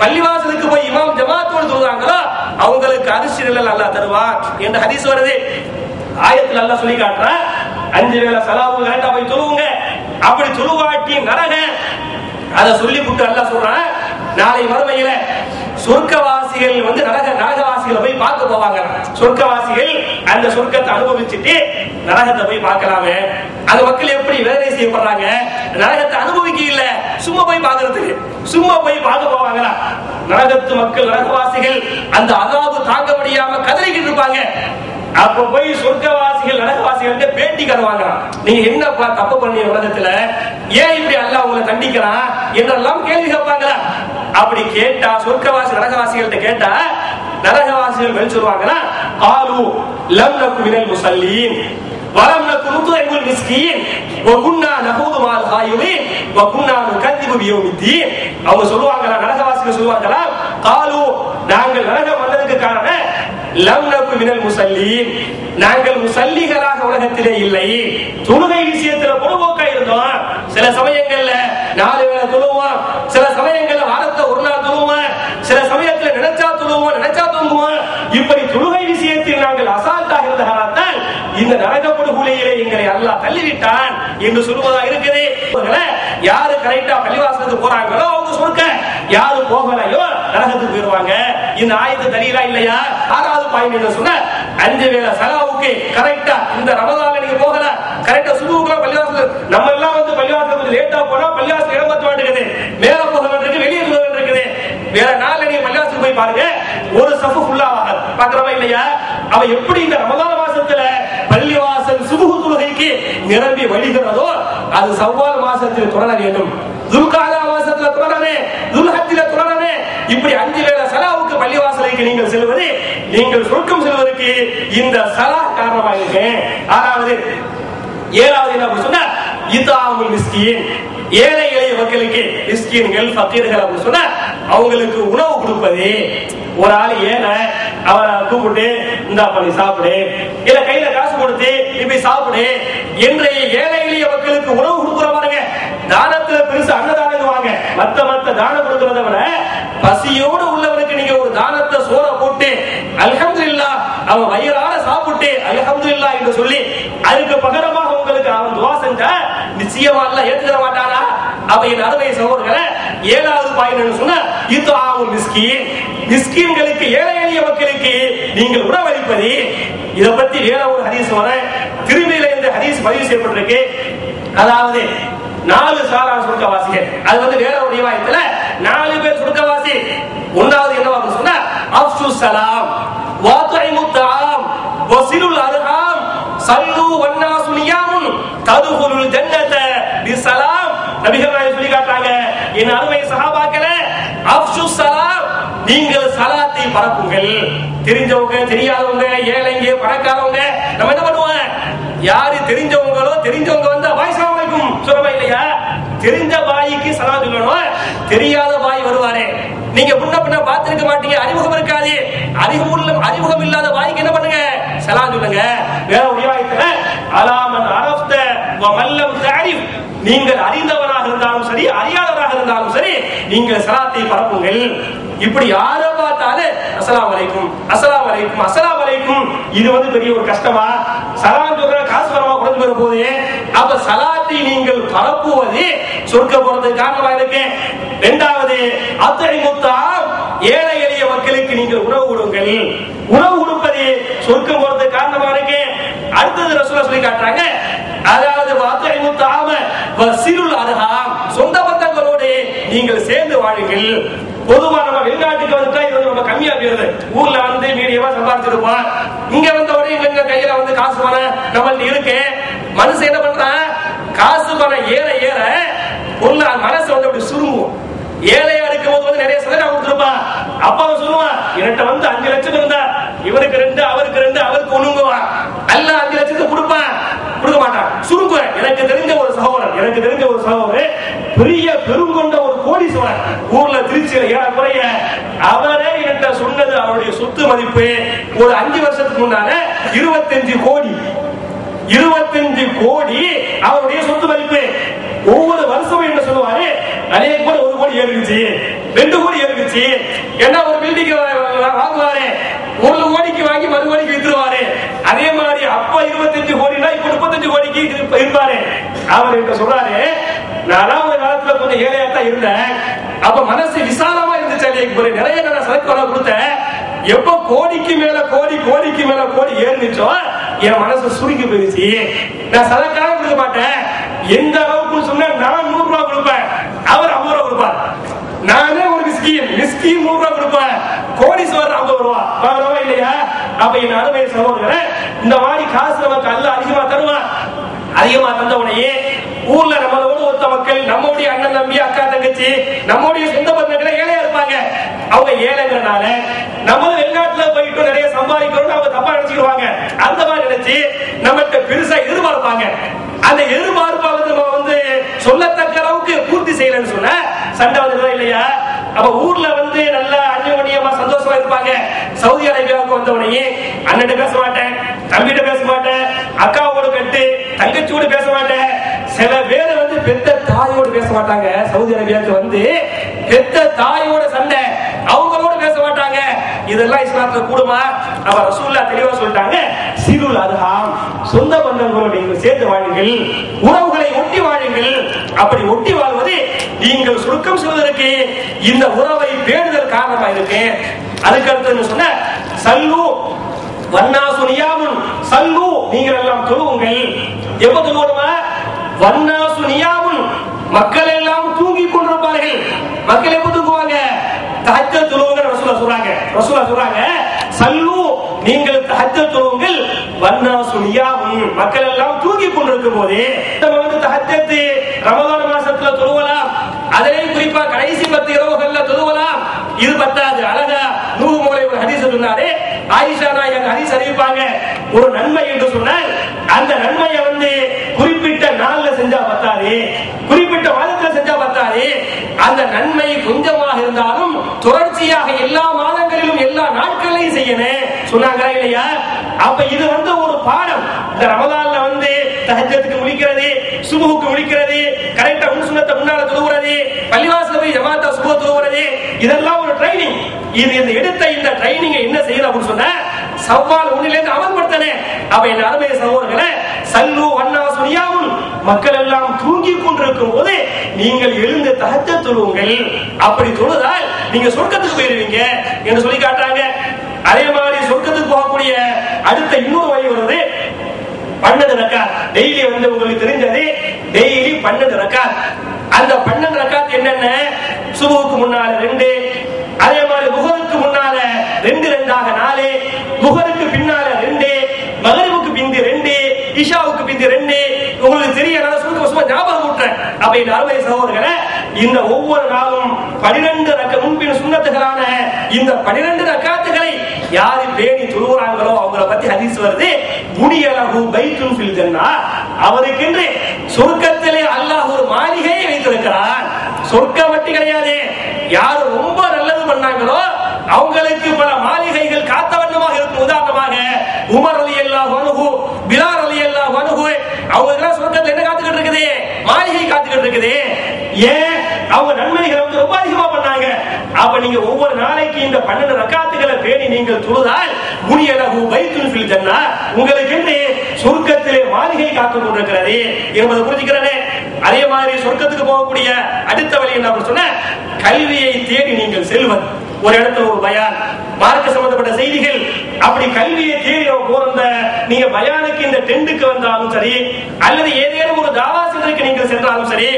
பள்ளிவாசலுக்கு போய் இமாம் ஜமாத்தோடு தொழுதாங்களோ அவங்களுக்கு அரிசி நிழல் அல்லாஹ் தருவார் என்ற ஹதீஸ் வருது. ஆயத்தில் அல்லாஹ் சொல்லி காட்டுறான், 5 வேளை சலாவு கரெக்டா போய் தொழுவுங்க. அப்படி தொழுவாட்டி நரக அதை சொல்லி விட்டு அல்லாஹ் சொல்றான், நாளை மறுமையில சொர்க்கவாசிகள் வந்து நரகவாசிகளை போய் பார்க்க போவாங்க. சொர்க்கவாசிகள் அந்த சொர்க்கத்தை அனுபவிச்சுட்டு நரகத்தை போய் பார்க்கலாமே. அந்த மக்கள் எப்படி வேதனை செய்யப்படுறாங்க, நரகத்தை அனுபவிக்க இல்ல, சும்மா போய் பார்க்கறதுக்கு, சும்மா போய் பார்க்க போவாங்களா? நரகத்து மக்கள் நரகவாசிகள் அந்த அதாபு தாங்க முடியாம கதறிக்கிட்டு இருப்பாங்க. அப்ப போய் சொர்க்கவாசிகள் நரகவாசிகள்கிட்ட பேட்டி கருவாங்க, நீங்க என்னப்பா தப்பு பண்ணீங்க உலகத்துல, ஏன் இப்படி அல்லாஹ் உங்களை தண்டிக்கிறான் என்றெல்லாம் கேள்வி கேட்பாங்களா? அப்படி கேட்டா சொர்க்கவாசி நரகவாசிகள்கிட்ட கேட்டா நரகவாசிகள் வெளி சொல்லுவாங்கன்னா, காலு லம் நகு மினல் முஸல்லீன் வலம் நகு நுத்இமுல் மிஸ்கீன் வகுன்னா நஹூது மால் காயிலின் வகுன்னா நுகذிபு பியௌமித்தீன். அவங்க சொல்லுவாங்களா, நரகவாசிகள் சொல்லுவாங்களா, காலு நாங்கள் நரகம் வந்ததுக்கு காரணம் லம் நகு மினல் முஸல்லீன், நாங்கள் முஸல்லிகளாக உலகத்திலே இல்லை, தொழுகை விஷயத்துல பொறுப்போக்கா இருந்தோம். சில சமயங்கள்ல 4 வேளை தொழுவோம், சில சமயங்கள்ல வாரத்தை ஒரு நாள் தொழுவோம், சில சமயத்துல நினைச்சா தொழுவோம், நினைச்சா தொழுவோம். இப்படி தொழுகை விஷயத்தில் நாங்கள் அசால்ட்டாக இருந்த காரணத்தால் இந்த நரகப்படுகொலையிலே எங்களை அல்லாஹ் தள்ளிவிட்டான் என்று சொல்வதா இருக்குது. யாரு கரெக்டா பள்ளிவாசலுக்கு போறாங்களோ அவங்க சொர்க்க, யாரு போகலையோ நரகத்துக்கு போயிருவாங்க. இந்த ஆயத்து தலீலா இல்லையா? 6வது பாயிண்ட் என்ன சொன்ன, 5 வேளை சலாவுக்கு கரெக்டா இந்த ரமதான்ல நீங்க போகல, கரெக்டா சுபுக்குலாம் பள்ளிவாசல், நம்ம எல்லாம் வந்து பள்ளிவாசல் கொஞ்சம் லேட்டா போனா பள்ளிவாசல் இடம் பத்த மாட்டேங்குது, மேல போக வேண்டியிருக்கு, வெளியே போக வேண்டியிருக்குது. வேற நாள்ல நீங்க பள்ளிவாசல் போய் பாருங்க, ஒரு சஃப் ஃபுல்லா ஆகாது. பாக்குறவா இல்லையா? அவ எப்படி இந்த ரமதான் மாசத்துல பள்ளிவாசல் சுபுஹ் தொழுகைக்கு நிரம்பி வழிகிறதோ அது ஷவ்வால் மாசத்தில் தொடர வேண்டும், துல்காதா மாசத்துல தொடரவே, துல்ஹஜ்ஜில தொடரவே. இப்படி 5 வேளை சலாவுக்கு பள்ளிவாசலுக்கு நீங்கள் செல்வது, நீங்கள் சொர்க்கம் செல்வதற்கு இந்த சலா காரணமாக இருக்கு. 6வது 7வது என்ன சொன்னா, இதாமுல் மிஸ்கீன், ஏழை எளிய மக்களுக்கு, மிஸ்கீன்கள் ஃபகீர்கள் அப்படி சொன்னா அவங்களுக்கு உணவு கொடுப்பது. ஒரு ஆள் ஏழை, அவரை கூப்பிட்டு இந்தா பண்ணி சாப்பிடு, இல்ல கையில காசு கொடுத்து இப்படி சாப்பிடு என்று ஏழை எளிய மக்களுக்கு உணவு கொடுக்குற பாருங்க. தானத்துல பெருசு அன்னதானம் வாங்க, மத்த தானம் கொடுக்கறத விட பசியோடு உள்ளவனுக்கு நீங்க ஒரு தானத்தை சோற போட்டு அல்ஹம்துலில்லாஹ் அவன் வயிறார சாப்பிட்டு அல்ஹம்துலில்லாஹ் என்று சொல்லி அதுக்கு பகரமாக உங்களுக்கு அவன் துஆ செஞ்சா நிச்சயமா அல்லாஹ் ஏத்துக்க மாட்டானா? அவையின் அருமை சகோதரர்களே, 7வது பாயிண்ட் சொன்னா இத்ஆமுல் மிஸ்கீன், மிஸ்கீன்களுக்கு ஏழை எளிய மக்களுக்கு நீங்கள் உணவளிப்பது. இத பத்தி வேற ஒரு ஹதீஸ் வர திருமதியில இந்த ஹதீஸ் பதிவு செய்யப்பட்டிருக்கு. அதாவது 4 சாரா சொர்க்கவாசிகள், அது வந்து வேற ஒரு ரிவாயத்துல 4 பேர் சொர்க்கவாசி. 1வது என்னவா சொன்னா, அஃஷுஸ் ஸலாம் வஅத்இமுத் தஆம் வஸிலுல் அர்ஹாம் ஸல்லு வன்னாசு நியாமுன் ததுகுலுல் ஜன்னத பிஸலாம். நபிகள் நாயகம் சொல்லி காட்டுறாங்க, என் அருமை சஹாபாக்களே, அஃஷுஸ் ஸலாம், நீங்கள் சலாத்தை பரப்புங்கள். தெரிஞ்சவங்க தெரியாதவங்க, ஏழைங்க பணக்காரவங்க, நம்ம என்ன பண்ணுவோம், யாரு தெரிஞ்சவங்க வந்து பாய் ஸலாம் அலைக்கும் சொல்றவா இல்லையா? தெரிஞ்ச பாய்க்கு சலாம் சொல்லணும், தெரியாத பாய் வருவாரே, நீங்க முன்ன பின்ன பார்த்திருக்க மாட்டீங்க, அறிமுகம் இருக்காது, அறிமுகம் இல்லாத பாய்க்கு என்ன பண்ணுங்க, சலாம் சொல்லுங்க. வேற ஒரு ரிவாயத்துல அலாமன் அரஃப்த வ மல்லம் தஅரிஃப், நீங்கள் அறிந்தவராக இருந்தாலும் சரி அறியாதவராக இருந்தாலும் சரி நீங்கள் சலாத்தை பரப்புங்கள். இப்படி யாரை பார்த்தாலும் அஸ்ஸலாமு அலைக்கும் அஸ்ஸலாமு அலைக்கும் அஸ்ஸலாமு அலைக்கும், இது வந்து பெரிய ஒரு கஷ்டமா? சலாம் சொல்ற காசு வரமா குறைஞ்சு வர போது, அப்ப சலாத்தை நீங்கள் பரப்புவது சொர்க்க போறதுக்கு காரணமா இருக்கு. 2வது அத்இமுத் தஆம், ஏழை எளிய மக்களுக்கு நீங்கள் உணவு கொடுங்கள். உணவு கொடுப்பது சொர்க்கம் போறதுக்கு காரணமா இருக்கு. அடுத்தது ரசூலுல்லாஹ் சொல்லி காட்டுறாங்க, அதாவது அத்இமுத் தஆம வஸிலுல் அர்ஹாம், சொந்த பந்தங்களோடு நீங்கள் சேர்ந்து வாழுங்கள். பொதுவா நம்ம வெளிநாட்டுக்கு வந்துட்டா இது வந்து ரொம்ப கம்மியா போயிருது, ஊர்ல வந்து மீடியமா சம்பாதிச்சிருப்போம், இங்க வந்த உடனே இவங்க கையில வந்து காசு பணம் நம்மள்ட்ட இருக்கு. மனசு என்ன பண்றான், காசு பணம் ஏற ஏற பொருள் மனசு வந்து அப்படி சுருங்கும். ஏழையா இருக்கும் போது வந்து நிறைய சதகா கொடுத்துருப்பான், அப்ப அவன் சொல்லுவான், என்கிட்ட வந்து 5 லட்சம் இருந்தா இவருக்கு 2 அவருக்கு 2 அவருக்கு 1ங்குவான். அல்ல 5 லட்சத்தை கொடுக்க மாட்டான், சுருங்குவேன். எனக்கு தெரிஞ்ச ஒரு சகோதரர் பெரிய பெருங்கொண்ட ஒரு கோடீஸ்வரர், ஊர்ல திருச்சியில ஏறக்குறைய, அவரே என்கிட்ட சொன்னது அவருடைய சொத்து மதிப்பு ஒரு 5 வருஷத்துக்கு முன்னால 25 கோடி. 25 கோடி அவருடைய சொத்து மதிப்பு. ஒவ்வொரு வருஷமும் என்ன சொல்லுவாரு, அநேக கூட 1 கோடி ஏறிடுச்சு, 2 கோடி ஏறிடுச்சு. ஏன்னா ஒரு பில்டிங் வாங்குவாரு, 1 கோடிக்கு வாங்கி மறு கோடிக்கு வித்துருவாரு. அதே மாதிரி அப்ப 25 கோடினா இப்ப 35 கோடிக்கு இருப்பாரு. அவர் என்ன சொல்றாரு, நான் ஒரு காலத்துல கொஞ்சம் ஏழையாத்தான் இருந்தேன், அப்ப மனசு விசாலமா இருந்துச்சு, நிறைய நான் சரக்கு கொடுத்தேன். எப்ப கோடிக்கு மேல கோடி கோடிக்கு மேல கோடி ஏறிச்சோ என் மனசு சுருங்கி போயிடுச்சு. நான் சரக்காக கொடுக்க மாட்டேன். எந்த அளவுக்கு சொன்னா நான் 100 ரூபாய் கொடுப்பேன், அவர் 50 ரூபாய் கொடுப்பார். நானே ஒரு மிஸ்கின் 100 ரூபாய் கொடுப்பேன், கோடீஸ்வரர் 50 ரூபாய் இல்லையா? அப்ப என் அருமை சகோதரரே, இந்த மாதிரி காசு நமக்கு அல்லாஹ் அதிகமா தருவான். அதிகமா தந்த உடனே ஊர்ல நம்மளோட ஒத்த மக்கள், நம்முடைய அண்ணன் தம்பி அக்கா தங்கச்சி, நம்முடைய சொந்த பந்தங்களே ஏழையா இருப்பாங்க. அவங்க ஏழைங்கிறனால நம்மளும் வெளிநாட்டுல போயிட்டு நிறைய சம்பாதிக்கணும்னு அவங்க தப்பா நினைச்சுக்குவாங்க. அந்த மாதிரி நினைச்சு நம்மகிட்ட பெருசா எதிர்பார்ப்பாங்க. அந்த எதிர்பார்ப்பை நம்ம சொல்லத்தக்க அளவுக்கு பூர்த்தி செய்யலன்னு சொன்ன சண்டை வந்துடுறோம் இல்லையா? அப்ப ஊர்ல நல்லா அந்நியமா சந்தோஷமா இருப்பாங்க. சவுதி அரேபியாவுக்கு வந்தவனையே அண்ணன் பேச மாட்டேன், தம்பிகிட்ட பேச மாட்டேன், அக்காவோட கட்டு தங்கச்சியோட பேச மாட்டேன். சில பேர் பெத்த தாயோடு பேச மாட்டாங்க. சவுதி அரேபியாவுக்கு பெத்த தாயோட சண்டை, அவங்களோட பேச மாட்டாங்க. இதெல்லாம் இஸ்லாத்துல கூடுமா? அப்ப ரசூலுல்லாஹ் தெளிவா சொல்லிட்டாங்க, சிலுல் அர்ஹாம், சொந்த பந்தங்களோடு நீங்கள் சேர்ந்து வாழுங்கள், உறவுகளை ஒட்டி வாழுங்கள். அப்படி ஒட்டி வாழ்வது நீங்கள் சுருக்கம் சொல்வதற்கு இந்த உறவை பேணுதல் காரணமா இருக்கு. அதுக்கு அடுத்து சொன்ன சல்லு வன்னாசு நியாமுன், சல்லு நீங்கள் எல்லாம் தொழுவுங்கள். எப்ப தொழுவணுமா? வன்னாசு நியாமுன், மக்கள் எல்லாம் தூங்கி கொண்டிருப்பார்கள். மக்கள் எப்ப தூங்குவாங்க? தஹஜ்ஜத் தொழுவுங்க. ரசூலுல்லாஹ் சொல்றாங்க சல்லு, நீங்கள் தஹஜ்ஜத் தொழுவுங்கள், வன்னாசு நியாமுன், மக்கள் எல்லாம் தூங்கி கொண்டிருக்கும் போது நம்ம தஹஜ்ஜத் ரமலான் மாசத்துல தொழுவலாம். அதிலே குறிப்பா கடைசி 10 இரவுகள்ல தொழுவலாம். இது பத்தாது. அழகா நூஹ் மௌலை ஒரு ஹதீஸ் சொன்னாரு, ஆயிஷா நாயகி ஹதீஸ் அறிவிப்பாங்க, ஒரு நன்மை என்று சொன்னால் அந்த நன்மையை குறிப்பிட்ட நாள்ல செஞ்சா பத்தாது, குறிப்பிட்ட மாதத்துல செஞ்சா பத்தாது. அந்த நன்மை கொஞ்சமாக இருந்தாலும் தொடர்ச்சியாக எல்லா மாதங்களிலும் எல்லா நாட்களையும் செய்யணும் சொன்னாங்க இல்லையா? அப்ப இது ஒரு பாடம். இந்த ரமலான்ல தஹஜ்ஜத்துக்கு முடிக்கிறது, சுபஹுக்கு முடிக்கிறது, கரெக்டா சுன்னத்தை முன்னால தொழுகிறது, பள்ளிவாசல்ல போய் ஜமாத்தா சுபஹ் தொழுகிறது, இதெல்லாம் ஒரு ட்ரைனிங். இது எடுத்த இந்த ட்ரைனிங் என்ன செய்யணும் அப்படின்னு சொன்னா சவ்வால் 1ல இருந்து அமல்படுத்தனே. அப்ப இந்த அருமை சகோதரர்களே, சல்லு வன்னாசு நியாமுன், மக்கள் எல்லாம் தூங்கி கொண்டிருக்கும் போது நீங்கள் எழுந்து தஹஜ்ஜத் தொழுவுங்கள். அப்படி தொழுதால் நீங்க சொர்க்கத்துக்கு போயிருவீங்க என்று சொல்லி காட்டுறாங்க. அதே மாதிரி சொர்க்கத்துக்கு போகக்கூடிய அடுத்த இன்னொரு வழி வருது, 12 ரக்காத். டெய்லி உங்களுக்கு தெரிஞ்சது, டெய்லி 12 ரக்காத். அந்த 12 ரக்காத் என்னென்ன? சுபஹுக்கு முன்னால 2, அதே மாதிரி லுஹருக்கு முன்னால 2 2ஆக 4, லுஹருக்கு பின்னால 2, மக்ரிபுக்கு பிந்தி 2, இஷாவுக்கு பிந்தி 2. உங்களுக்கு தெரியல, சுருக்கமா ஞாபகம் ஊட்டுறேன். அப்ப இந்த அருமை சகோதரர்களே, இந்த ஒவ்வொரு நாளும் 12 ரக்காத் முன்பின் சுன்னத்துகளான இந்த 12 ரக்காத்துகளை யாரு பேணி தொழுகிறாங்களோ அவங்கள பத்தி ஹதீஸ் வருது, புனியலஹு பைத்துன் ஃபில் ஜன்னah, அவருக்கென்று சொர்க்கத்திலே அல்லாஹ் ஒரு மாளிகையை வைத்திருக்கிறான். சொர்க்கம் மட்டும் கிடையாது, யாரு ரொம்ப நல்லது பண்ணாங்களோ அவங்களுக்கு பல மாளிகைகள் காத்த வண்ணமாக இருக்கும். உதாரணமாக உமர் ரலியல்லாஹு அன்ஹு, பிலால் ரலியல்லாஹு அன்ஹு, அவங்க எல்லாம் சொர்க்கத்துல என்ன காத்துக்கிட்டு இருக்குது? மாளிகை காத்துக்கிட்டு இருக்குது. ஏன்? அவங்க நன்மைகளை ரொம்ப அதிகமா பண்ணாங்க. அப்ப நீங்க ஒவ்வொரு நாளைக்கு இந்த 12 ரக்காத்துகளை பேணி நீங்கள் தொழுதால் புனியலஹு பைத்துன் ஃபில் ஜன்னah, உங்களுக்கு சொர்க்கத்திலே மாளிகை காத்துக் கொண்டிருக்கிறது என்பதை புரிஞ்சுக்கிறேன். அதே மாதிரி சொர்க்கத்துக்கு போகக்கூடிய அடுத்த வழி என்ன சொன்ன, கல்வியை தேடி நீங்கள் செல்வது. ஒரு இடத்துல ஒரு பயான், மார்க்க சம்பந்தப்பட்ட செய்திகள், அப்படி கல்வியை தேடி போற நீங்க பயானுக்கு இந்த டெண்டுக்கு வந்தாலும் சரி, அல்லது ஏதேனும் ஒரு தாவா சென்டருக்கு நீங்கள் சென்றாலும் சரி,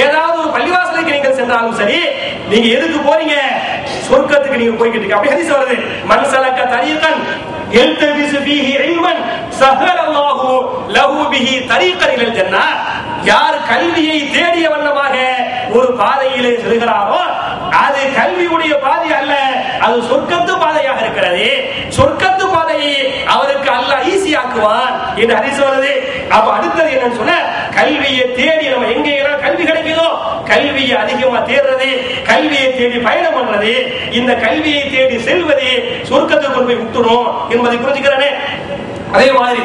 ஏதாவது ஒரு பள்ளிவாசலுக்கு நீங்கள் சென்றாலும் சரி, நீங்க எதுக்கு போறீங்க? சொர்க்கத்துக்கு நீங்க போய்கிட்டு இருக்கீங்க. அப்படி ஹதீஸ் வருது, மன் சலக தரீகன் யல்தபிசு ஃபீஹி இல்மன் ஸஹலல்லாஹு லஹு பிஹி தரீகன் இலல் ஜன்னah, யார் கல்வியை தேடிய வண்ணமாக ஒரு பாதையிலே செல்கிறாரோ அது கல்வியுடைய பாதை அல்ல, அது சொர்க்கத்து பாதையாக இருக்கிறது. சொர்க்கத்து பாதையை அவருக்கு அல்லாஹ் ஈஸியாக்குவான் என்று ஹதீஸ் வருது. அப்ப அடுத்தது என்னன்னு சொன்ன, கல்வியை தேடி நம்ம எங்கெல்லாம் கல்வி கிடைக்குதோ கல்வியை அதிகமா தேடுறது, கல்வியை தேடி பயணம் பண்றது, இந்த கல்வியை தேடி செல்வது சொர்க்கத்துக்கு கொண்டு போய் விட்டுரும் என்பதை புரிஞ்சுக்கிறேனே. அதே மாதிரி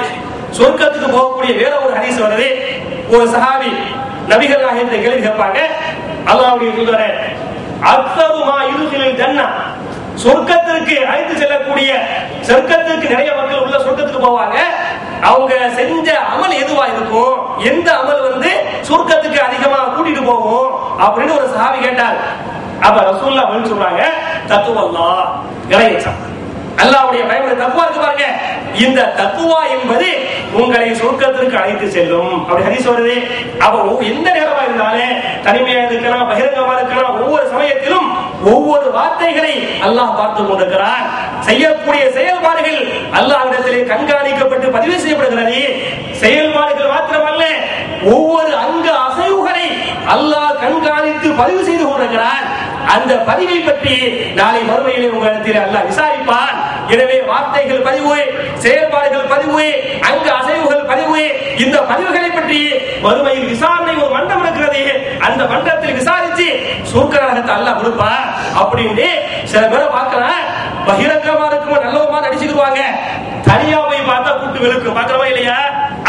சொர்க்கத்துக்கு போகக்கூடிய வேற ஒரு ஹதீஸ் வருது. ஒரு சஹாபி நபிகள் நாயகத்தை கேள்வி கேட்பாங்க, அல்லாஹ்வுடைய தூதரே அக்ஸருமா யுதுகில் ஜன்னah, சொர்க்கத்திற்கு அழைத்து செல்லக்கூடிய, சொர்க்கத்திற்கு நிறைய மக்கள் உள்ள சொர்க்கத்துக்கு போவாங்க. அவங்க செஞ்ச அமல் எதுவா இருக்கும், எந்த அமல் சொர்க்கத்துக்கு அதிகமா கூட்டிட்டு போகும் அப்படின்னு ஒரு சஹாபி கேட்டார். அப்ப ரசூலுல்லாஹ் பதில் சொல்றாங்க, தக்வல்லாஹ், இறையச்சம், அல்லாஹ்வுடைய பயம். தக்வா இருக்கு பாருங்க, இந்த தக்வா என்பது உங்களை சொர்க்கத்திற்கு அழைத்து செல்லும் அப்படி ஹதீஸ் வருது. அப்ப எந்த நேரமா இருந்தாலும், தனிமையா இருக்கலாம், பகிரங்கமா இருக்கலாம், ஒவ்வொரு சமயத்திலும் ஒவ்வொரு வார்த்தைகளை அல்லாஹ் பார்த்து கொண்டிருக்கிறான். செய்யக்கூடிய செயல்பாடுகள் அல்லாஹ்விடத்திலே கண்காணிக்கப்பட்டு பதிவு செய்யப்படுகிறது. செயல்பாடுகள் மாத்திரமல்ல, ஒவ்வொரு அங்க அசைவுகளை அல்லாஹ் கண்காணித்து பதிவு செய்து கொண்டிருக்கிறான். அந்த பதிவை பற்றி நாளை மறுமையிலே உங்களிடத்தில் அல்லாஹ் விசாரிப்பான். எனவே வார்த்தைகள் பதிவு, செயல்பாடுகள் பதிவு, அங்க அசைவுகள் பதிவு, இந்த பதிவுகளை பற்றி மறுமையில் விசாரணை ஒரு மன்றம் இருக்கிறது. அந்த மன்றத்தில் விசாரிச்சு சொர்க்க நரகத்தை அல்லாஹ் கொடுப்பான் அப்படின்னு சில பேரை பார்க்கலாம். பகிரங்கமா இருக்கும் நல்லவமா நடிச்சுக்குவாங்க, தனியா போய் பார்த்தா கூட்டு வெளுக்கு பாக்குறமா இல்லையா?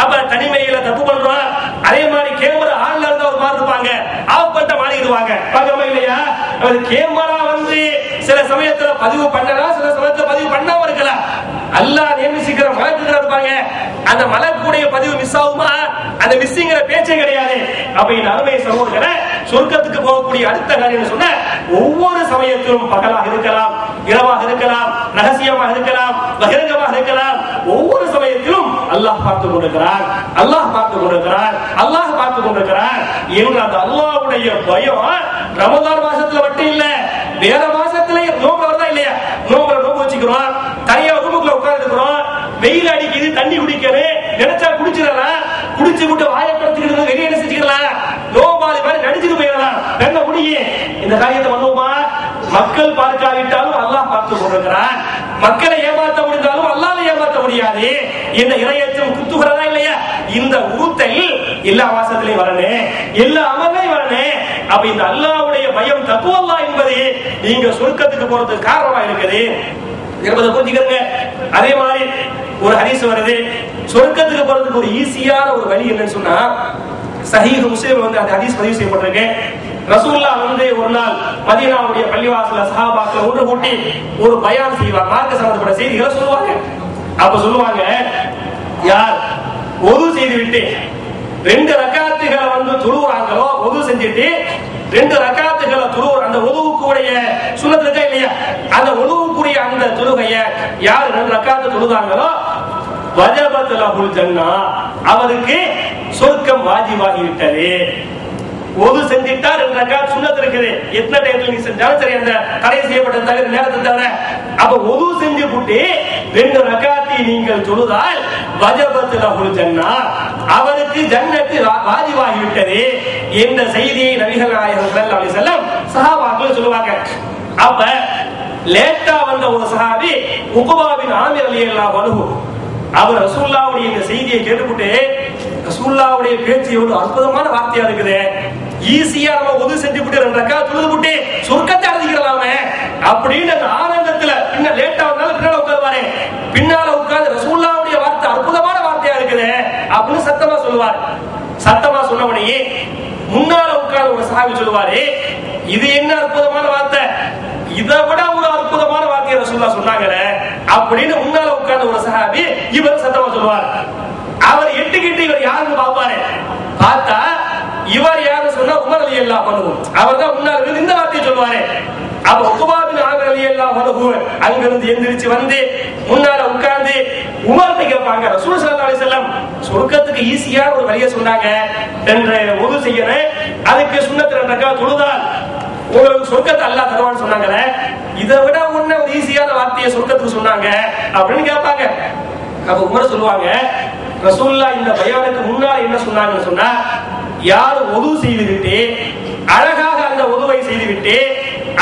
அப்ப தனிமையில தப்பு பண்றோம். அதே மாதிரி கேமரா ஆன்ல இருந்தா ஒரு மாதிரி இருப்பாங்க, ஆஃப் பண்ணிட்ட மாறிடுவாங்க, பாக்குறமா இல்லையா? கேமரா சில சமயத்துல பதிவு பண்ணலாம், சில சமயத்துல பதிவு பண்ணாம இருக்கலாம். அல்லாஹ் நியமிச்சிக்கிற மலக்குகள் இருப்பாங்க, அந்த மலக்குடைய பதிவு மிஸ் ஆகுமா? அந்த மிஸ்ஸிங்கிற பேச்சே கிடையாது. அப்ப இந்த அருமை சகோதரர்களே, சொர்க்கத்துக்கு போகக்கூடிய அடுத்த காரியம் சொன்ன, ஒவ்வொரு சமயத்திலும் பகலாக இருக்கலாம், இரவாக இருக்கலாம், ரகசியமாக இருக்கலாம், பகிரங்கமாக இருக்கலாம், ஒவ்வொரு சமயத்திலும் அல்லாஹ் பார்த்துக் கொண்டிருக்கிறார், அல்லாஹ் பார்த்துக் கொண்டிருக்கிறார், அல்லாஹ் பார்த்துக் கொண்டிருக்கிறார் என்று அந்த அல்லாஹ்வுடைய பயம் ரமதான் மாசத்துல மட்டும் இல்ல, வேற மாசத்திலேயே நோம்பு வருதா இல்லையா? நோம்பு வச்சுக்கிறோம், தனியா ரூமுக்குள்ள உட்கார்ந்து இருக்கிறோம், வெயில் அடிக்குது, தண்ணி குடிக்கணும், நினைச்சா குடிச்சிடலாம், குடிச்சு விட்டு வாயை படுத்திக்கிட்டு வெளியே செஞ்சுக்கலாம், நோம்பாளி மாதிரி நடிச்சுட்டு போயிடலாம், என்ன முடியும்? இந்த காரியத்தை பண்ணுவோமா? மக்கள் பார்க்காவிட்டாலும் அல்லாஹ் பார்த்து கொண்டிருக்கிறான். மக்களை ஏமாற்ற முடிந்தாலும் அல்லாஹ்வை ஏமாற்ற முடியாது. இந்த இறையச்சம் குத்துகிறதா இல்லையா? இந்த உறுத்தல் எல்லா மாசத்திலையும் வரணும், எல்லா அமலையும் வரணும். அப்ப இந்த அல்லாஹ்வுடைய பயம் தக்வல்லாஹ் என்பது நீங்க சொர்க்கத்துக்கு போறதுக்கு காரணமா இருக்குது என்பதை புரிஞ்சுக்கிறங்க. அதே மாதிரி ஒரு ஹதீஸ் வருது, சொர்க்கத்துக்கு போறதுக்கு ஒரு ஈஸியான ஒரு வழி என்னன்னு சொன்னா, சஹீஹ் முஸ்லிம் அந்த ஹதீஸ் பதிவு செய்யப்பட்டிருக்கு. ரசூலுல்லாஹ் ஒரு நாள் மதீனாவுடைய பள்ளிவாசல்ல சஹாபாக்கள் ஒன்று கூட்டி ஒரு பயான் செய்வாங்க, மார்க்க சம்பந்தப்பட்ட செய்திகளை சொல்லுவாங்க. அப்ப சொல்லுவாங்க, யார் ஒது செய்து விட்டு 2 ரக்காத்துகளை தொழுவாங்களோ, ஒது செஞ்சுட்டு 2 ரக்காத்துகளை தொழுவார், அந்த ஒதுவுக்குடைய சுன்னத் இருக்கா இல்லையா? அந்த ஒதுவுக்குரிய அந்த தொழுகைய யார் 2 ரக்காத்து தொழுதாங்களோ, வஜபத் லஹுல் ஜன்னah, அவருக்கு சொர்க்கம் வாஜிபாகி விட்டது. ஒது செஞ்சிட்டா 2 ரக்காத் சுன்னத் இருக்குது, எத்தனை டைம்ல நீ செஞ்சாலும் சரி, அந்த தடை செய்யப்பட்ட தவிர நேரத்தை தவிர. அப்ப ஒது செஞ்சு விட்டு 2 ரக்காத்தை நீங்கள் தொழுதால் வஜபத் லஹுல் ஜன்னah, அவருக்கு ஜன்னத்து வாஜிபாகி விட்டது என்ற செய்தியை நபிகள் நாயகம் ஸல்லல்லாஹு அலைஹி வஸல்லம் சஹாபாக்கள் சொல்லுவாங்க. அப்ப லேட்டா வந்த ஒரு சஹாபி உக்பா பின் ஆமிர் ரலியல்லாஹு அன்ஹு, அவர் ரசூலுல்லாஹ்வுடைய இந்த செய்தியை கேட்டுவிட்டு, ரசூலுல்லாஹ்வுடைய பேச்சு எவ்வளவு அற்புதமான வார்த்தையா இருக்குது, ஈஸியா நம்ம ஒது செஞ்சு விட்டு 2 ரக்காத் தொழுது விட்டு சொர்க்கத்தை அடைஞ்சிடலாமே அப்படின்னு அந்த ஆனந்தத்துல பின்ன லேட்டா வந்தாலும் பின்னால உட்காருவாரு, பின்னால உட்கார்ந்து ரசூலுல்லாஹ்வுடைய வார்த்தை அற்புதமான வார்த்தையா இருக்குது அப்படின்னு சத்தமா சொல்லுவார். சத்தமா சொன்னவனே முன்னால உட்கார்ந்து ஒரு சஹாபி சொல்லுவாரு, இது என்ன அற்புதமான வார்த்தை, இதை விட ஒரு அற்புதமான வார்த்தையை ரசூலுல்லாஹ் சொன்னாங்களே அப்படின்னு முன்னால உட்கார்ந்து ஒரு சஹாபி இவர் சத்தமா சொல்லுவார். அவர் எட்டுக்கிட்டு இவர் யாருன்னு பாப்பாரு, பார்த்தா இவர் யாரு சொன்னா உமர் ரலியல்லாஹு அன்ஹு, அவர் தான் முன்னால இருந்து இந்த வார்த்தையை சொல்லுவாரு. அப்ப உக்பா பின் ஆமிர் ரலியல்லாஹு அன்ஹு அங்கிருந்து எந்திரிச்சு வந்து முன்னால உட்கார்ந்து உமர்ட்ட கேட்பாங்க, ரசூல் ஸல்லல்லாஹு அலைஹி வஸல்லம் சொர்க்கத்துக்கு ஈஸியா ஒரு வழியை சொன்னாங்க, என்ற ஒது செய்யணும், அதுக்கு சுன்னத் 2 ரக்காத் தொழுதால் உங்களுக்கு சொர்க்கத்தை அல்லாஹ் தருவான்னு சொன்னாங்களே, இதை விட ஒரு ஈஸியான வார்த்தையை சொர்க்கத்துக்கு சொன்னாங்க அப்படின்னு கேட்பாங்க. அப்ப உமர் சொல்லுவாங்க, ரசூலுல்லாஹ் இந்த பயானுக்கு முன்னால என்ன சொன்னாங்கன்னு சொன்னா, யார் ஒது செய்துவிட்டு அழகாக அந்த ஒதுவை செய்துவிட்டு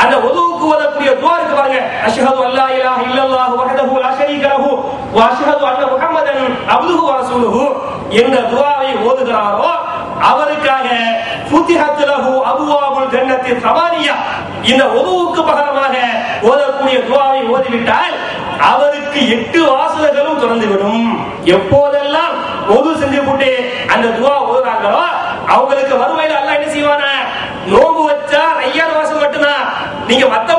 அந்த ஒதுவுக்கு ஓதக்கூடிய துஆ இருக்கு பாருங்க, அஷ்ஹது அல்லா இலாஹ இல்லல்லாஹு வஹ்தஹு லா ஷரீக லஹு வ அஷ்ஹது அன்ன முஹம்மதன் அப்துஹு வ ரசூலுஹு என்ற துஆவை ஓதுகிறாரோ அவருக்காக ஃபுதிஹத் லஹு அபுவாபுல் ஜன்னத்தி ஸமானியா, இந்த ஒதுவுக்கு பகரமாக ஓதக்கூடிய துஆவை ஓதிவிட்டால் அவருக்கு 8 வாசல்களும் திறந்துவிடும். எப்போதெல்லாம் ஒது செஞ்சு போட்டு அந்த துஆ ஓதுறாங்களோ அவங்களுக்கு வறுமையில அல்லாஹ் என்ன செய்வானா, நோம்பு வச்சா 5 வாசல் மட்டும்தான், நீங்க மத்த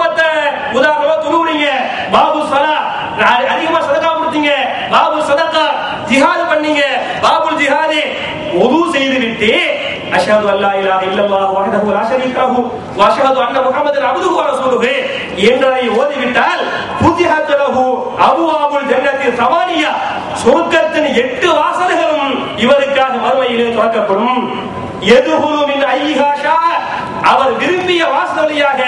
உதாரணமா தொழுவுறீங்க, பாபு சலா, அதிகமா சதகா கொடுத்தீங்க, பாபு சதகா, ஜிஹாது பண்ணீங்க, பாபுல் ஜிஹாது. வுது செய்து விட்டு அஷ்ஹது அல்லா இலாஹ இல்லல்லாஹு வஹ்தஹு லா ஷரீக லஹு வ அஷ்ஹது அன்ன முஹம்மதன் அப்துஹு வ ரசூலுஹு என்றதை ஓதிவிட்டால் ஃபுதிஹத் லஹு அபுவாபுல் ஜன்னத்தி ஸமானியா, சொர்க்கத்தின் 8 வாசல்களும் இவருக்காக மறுமையிலே திறக்கப்படும். யதுஹுலு மின் ஐஹா ஷா, அவர் விரும்பிய வாசல் வழியாக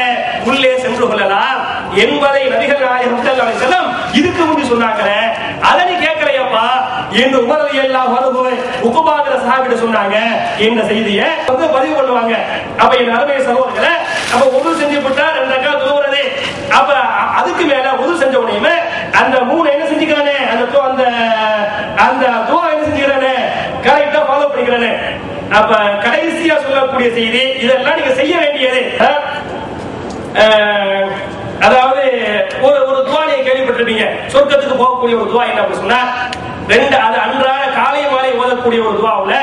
உள்ளே சென்று கொள்ளலாம் என்பதை நபிகள் நாயகம் ஸல்லல்லாஹு அலைஹி வஸல்லம் இதுக்கு முந்தி சொன்னாங்க. அதை நீ கேட்கலையப்பா என்று உமர் ரலியல்லாஹு அன்ஹு உக்பாங்கிற சஹாபிட்ட சொன்னாங்க. இந்த செய்தியை வந்து பதிவு பண்ணுவாங்க. அப்ப என் அருமை சகோதரர்களே, அப்ப ஒது செஞ்சு விட்டா 2 ரக்காத் தொழுவுறது. அப்ப அதுக்கு மேல ஒது செஞ்ச உடனே அந்த 3 என்ன செஞ்சுக்கிறானே, அந்த துஆ என்ன செஞ்சுக்கிறானே, கரெக்ட்டா ஃபாலோ பண்ணிக்கிறானே. அப்ப கடைசியா சொல்லக்கூடிய செய்தி, இதெல்லாம் நீங்க செய்ய வேண்டியது. அதாவது ஒரு துஆ நீங்க கேள்விப்பட்டிருப்பீங்க, சொர்க்கத்துக்கு போகக்கூடிய ஒரு துஆ என்ன அப்படி சொன்னா, அது அன்றாட காலை மாலை ஓதக்கூடிய ஒரு துஆவுல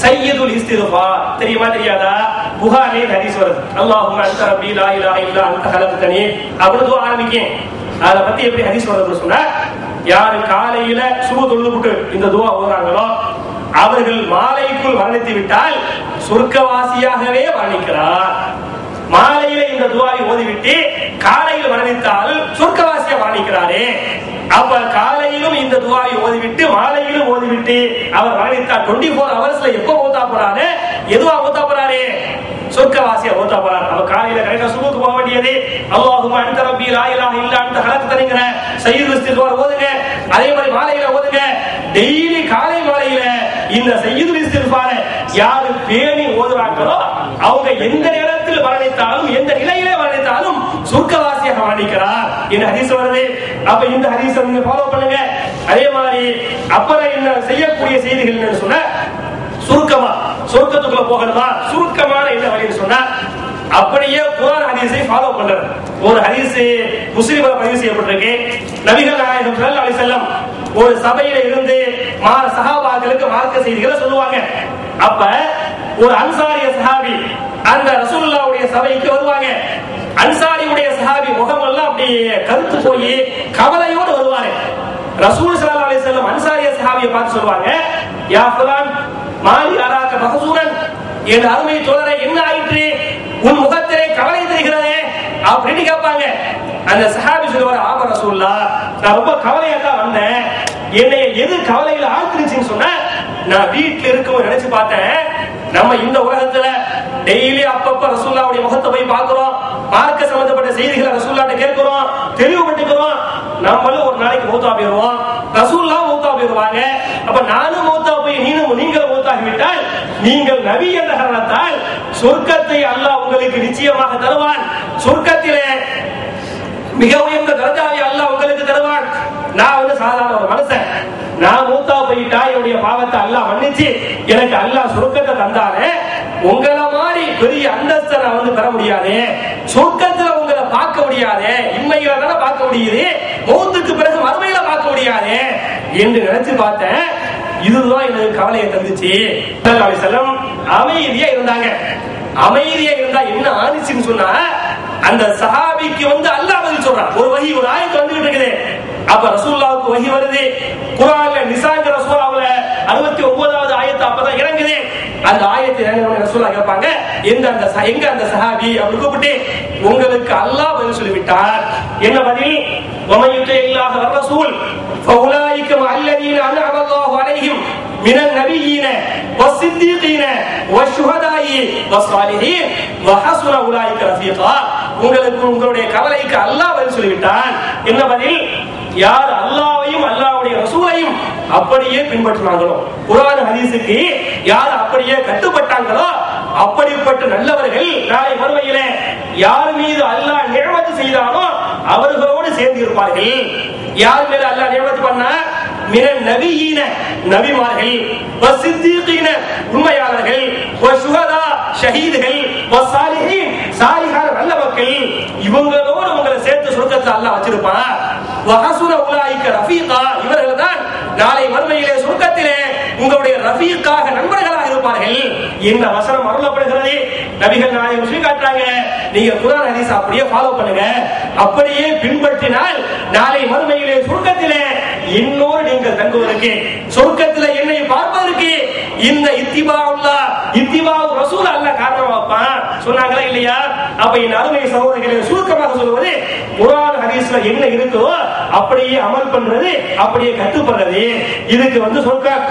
சய்யிதுல் இஸ்திக்ஃபார் தெரியுமா தெரியாதா? புகாரி ஹதீஸ் வருது. அல்லாஹும்ம அன்த ரப்பி லா இலாஹ இல்லா அன்த கலக்தனி அப்படின்னு துஆ ஆரம்பிக்கும். அத பத்தி எப்படி ஹதீஸ் வருதுன்னு சொன்னா, யாரு காலையில சுபு தொழுதுட்டு இந்த துஆ ஓதுறாங்களோ அவர்கள் மாலைக்குள் மரணித்து விட்டால் சொர்க்கவாசியாகவே மரணிக்கிறார். மாலையில இந்த துஆவை ஓதிவிட்டு காலையில் மரணித்தால் சொர்க்கவாசியா மரணிக்கிறாரே. அப்ப காலையிலும் இந்த துஆவை ஓதிவிட்டு மாலையிலும் ஓதிவிட்டு அவர் மரணித்தால் 24 ஹவர்ஸ்ல எப்ப மூத்தா போறாரு, எதுவா மூத்தா போறாரு, சொர்க்கவாசியா மூத்தா போறாரு. அப்ப காலையில கரெக்டா சுபுக்கு போக வேண்டியது அல்லாஹும்ம அன்த ரப்பி லா இலாஹ இல்லா அன்த கலக்தனிங்கற சய்யிதுல் இஸ்திக்ஃபார் ஓதுங்க. அதே மாதிரி மாலையில ஓதுங்க. டெய்லி காலை மாலையில இந்த சய்யிதுல் இஸ்திக்ஃபார் யாரு பேணி ஓதுறாங்களோ அவங்க எந்த நேரத்தில் மரணித்தாலும் எந்த நிலையிலே மரணித்தாலும் சொர்க்கவாசியாக மரணிக்கிறார் இந்த ஹதீஸ் வருது. அப்ப இந்த ஹதீஸை நீங்க ஃபாலோ பண்ணுங்க. அதே மாதிரி அப்புறம் என்ன செய்யக்கூடிய செய்திகள் என்னன்னு சொன்னா, சுருக்கமா சொர்க்கத்துக்குள்ள போகணுமா, சுருக்கமான என்ன வழின்னு சொன்னா, அப்படியே குர்ஆன் ஹதீஸை ஃபாலோ பண்றது. ஒரு ஹதீஸ் முஸ்லிம்ல பதிவு செய்யப்பட்டிருக்கு. நபிகள் நாயகம் ஸல்லல்லாஹு அலைஹி வஸல்லம் ஒரு சபையில இருந்து சஹாபாக்களுக்கு மார்க்க செய்திகளை சொல்லுவாங்க. அப்ப ஒரு அன்சாரிய சஹாபி அந்த ரசூலுல்லாஹ்வுடைய சபைக்கு வருவாங்க. அன்சாரியுடைய சஹாபி முகமெல்லாம் அப்படியே கருத்து போய் கவலையோடு வருவாரு. ரசூல் ஸல்லல்லாஹு அலைஹி வஸல்லம் அன்சாரிய சஹாபியை பார்த்து சொல்வாங்க, யா ஃபுலான் மாலி அராக மஹ்சூரன், என் அருமை தோழரே என்ன ஆயிற்று, உன் முகத்திலே கவலை தெரிகிறதே அப்படின்னு கேட்பாங்க. அந்த சஹாபி சொல்லுவாரு, ஆமா ரசூலுல்லாஹ், நான் ரொம்ப கவலையா தான் வந்தேன். என்னைய எது கவலையில ஆழ்த்திருச்சுன்னு சொன்னா, நான் வீட்டுல இருக்கவும் நினைச்சு பார்த்தேன், நம்ம இந்த உலகத்துல டெய்லி அப்பப்ப ரசூலுல்லாஹ்வுடைய முகத்தை போய் பார்க்கிறோம், மார்க்க சம்பந்தப்பட்ட செய்திகளை ரசூலுல்லாஹ்ட்ட கேட்கிறோம், தெளிவுபட்டுக்கிறோம். நம்மளும் ஒரு நாளைக்கு மௌத்தா போயிடுவோம், ரசூலுல்லாஹ் மௌத்தா போயிடுவாங்க. அப்ப நானும் மௌத்தா போய் நீங்கள் மௌத்தாகிவிட்டால் நீங்கள் நபி என்ற காரணத்தால் சொர்க்கத்தை அல்லாஹ் உங்களுக்கு நிச்சயமாக தருவான். சொர்க்கத்திலே மிக உயர்ந்த தரஜாவை அல்லாஹ் உங்களுக்கு தருவான். நான் வந்து சாதாரண ஒரு மனுஷன், நான் மூத்தா போயிட்டா என்னுடைய பாவத்தை அல்லாஹ் மன்னிச்சு எனக்கு அல்லாஹ் சொர்க்கத்தை தந்தானே, உங்களை மாதிரி பெரிய அந்தஸ்தை நான் வந்து பெற முடியாது, சொர்க்கத்துல உங்களை பார்க்க முடியாது, இம்மையில தானே பார்க்க முடியுது, மௌத்துக்கு பிறகு மறுமையில பார்க்க முடியாது என்று நினைச்சு பார்த்தேன். இதுதான் எனக்கு கவலையை தந்துச்சு. ஸல்லல்லாஹு அலைஹி வஸல்லம் அமைதியா இருந்தாங்க. அமைதியா இருந்தா என்ன ஆனிச்சுன்னு சொன்னா, அந்த சஹாபிக்கு வந்து அல்லாஹ் பதில் சொல்றான். ஒரு வஹி, ஒரு ஆயத்து வந்துகிட்டு இருக்குது. அப்ப ரசூலுல்லாஹ்வுக்கு வஹி வருது. குர்ஆன்ல நிசாங்கிற சூராவுல 69வது ஆயத்து அப்பதான் இறங்குது. அந்த ஆயத்தை இறங்கின ரசூலுல்லாஹ் கேட்பாங்க, எங்க அந்த சஹாபி அப்படி கூப்பிட்டு, உங்களுக்கு அல்லாஹ் பதில் சொல்லிவிட்டார். என்ன பதில்? வமன் யுத்திஇல்லாஹ வ ரசூல் ஃபஉலாயிக மஅல்லதீன அன்அம அல்லாஹு அலைஹிம் மினன் நபிய்யீன வஸ்ஸித்தீகீன வஷ்ஷுஹதாஇ வஸ்ஸாலிஹீன் வஹஸுன உலாயிக ரஃபீகா. உங்களுக்கு உங்களுடைய கவலைக்கு அல்லாஹ் பதில் சொல்லிவிட்டான். என்ன பதில்? யார் அல்லாஹ்வையும் அல்லாஹ்வுடைய ரசூலையும் அப்படியே பின்பற்றினாங்களோ, குர்ஆன் ஹதீஸுக்கு யார் அப்படியே கட்டுப்பட்டாங்களோ, அப்படிப்பட்ட நல்லவர்கள் நாளை மறுமையிலே யார் மீது அல்லாஹ் நிஅமத் செய்தானோ அவர்களோடு சேர்ந்து இருப்பார்கள். யார் மேல அல்லாஹ் நிஅமத் பண்ணா, மினன் நபியீன நபிமார்கள், வஸ்ஸித்தீகீன உண்மையாளர்கள், வஷ்ஷுஹதா ஷஹீதுகள், வஸ்ஸாலிஹீன் சாலிஹான நல்ல மக்கள், இவங்களோடு உங்களை சேர்த்து சொர்க்கத்தை அல்லாஹ் வச்சிருப்பான். வஹஸுன உலாயிக ரஃபீகா, இவர்கள் தான் நாளை மறுமையிலே சொர்க்கத்திலே உங்களுடைய ரஃபீக்காக நண்பர்களாக இருப்பார்கள் என்ற வசனம் அருளப்படுகிறது. நபிகள் நாயகம் சொல்லி காட்டுறாங்க, நீங்க குர்ஆன் ஹதீஸ் அப்படியே ஃபாலோ பண்ணுங்க, அப்படியே பின்பற்றினால் நாளை மறுமையிலே சொர்க்கத்திலே இன்னொரு நீங்கள் தங்குவதற்கு, சொர்க்கத்திலே என்னை பார்ப்பதற்கு இந்த இத்திபா ரசூல் அல்லாஹ் காரணமாப்பான் சொன்னாங்களா இல்லையா? அப்ப இந்த அருமை சகோதரர்களை சுருக்கமாக சொல்வது, குர்ஆன் ஹதீஸ்ல என்ன இருக்குதோ அப்படியே அமல் பண்றது, அப்படியே கட்டுப்படுறது. இதுக்கு சொர்க்கம்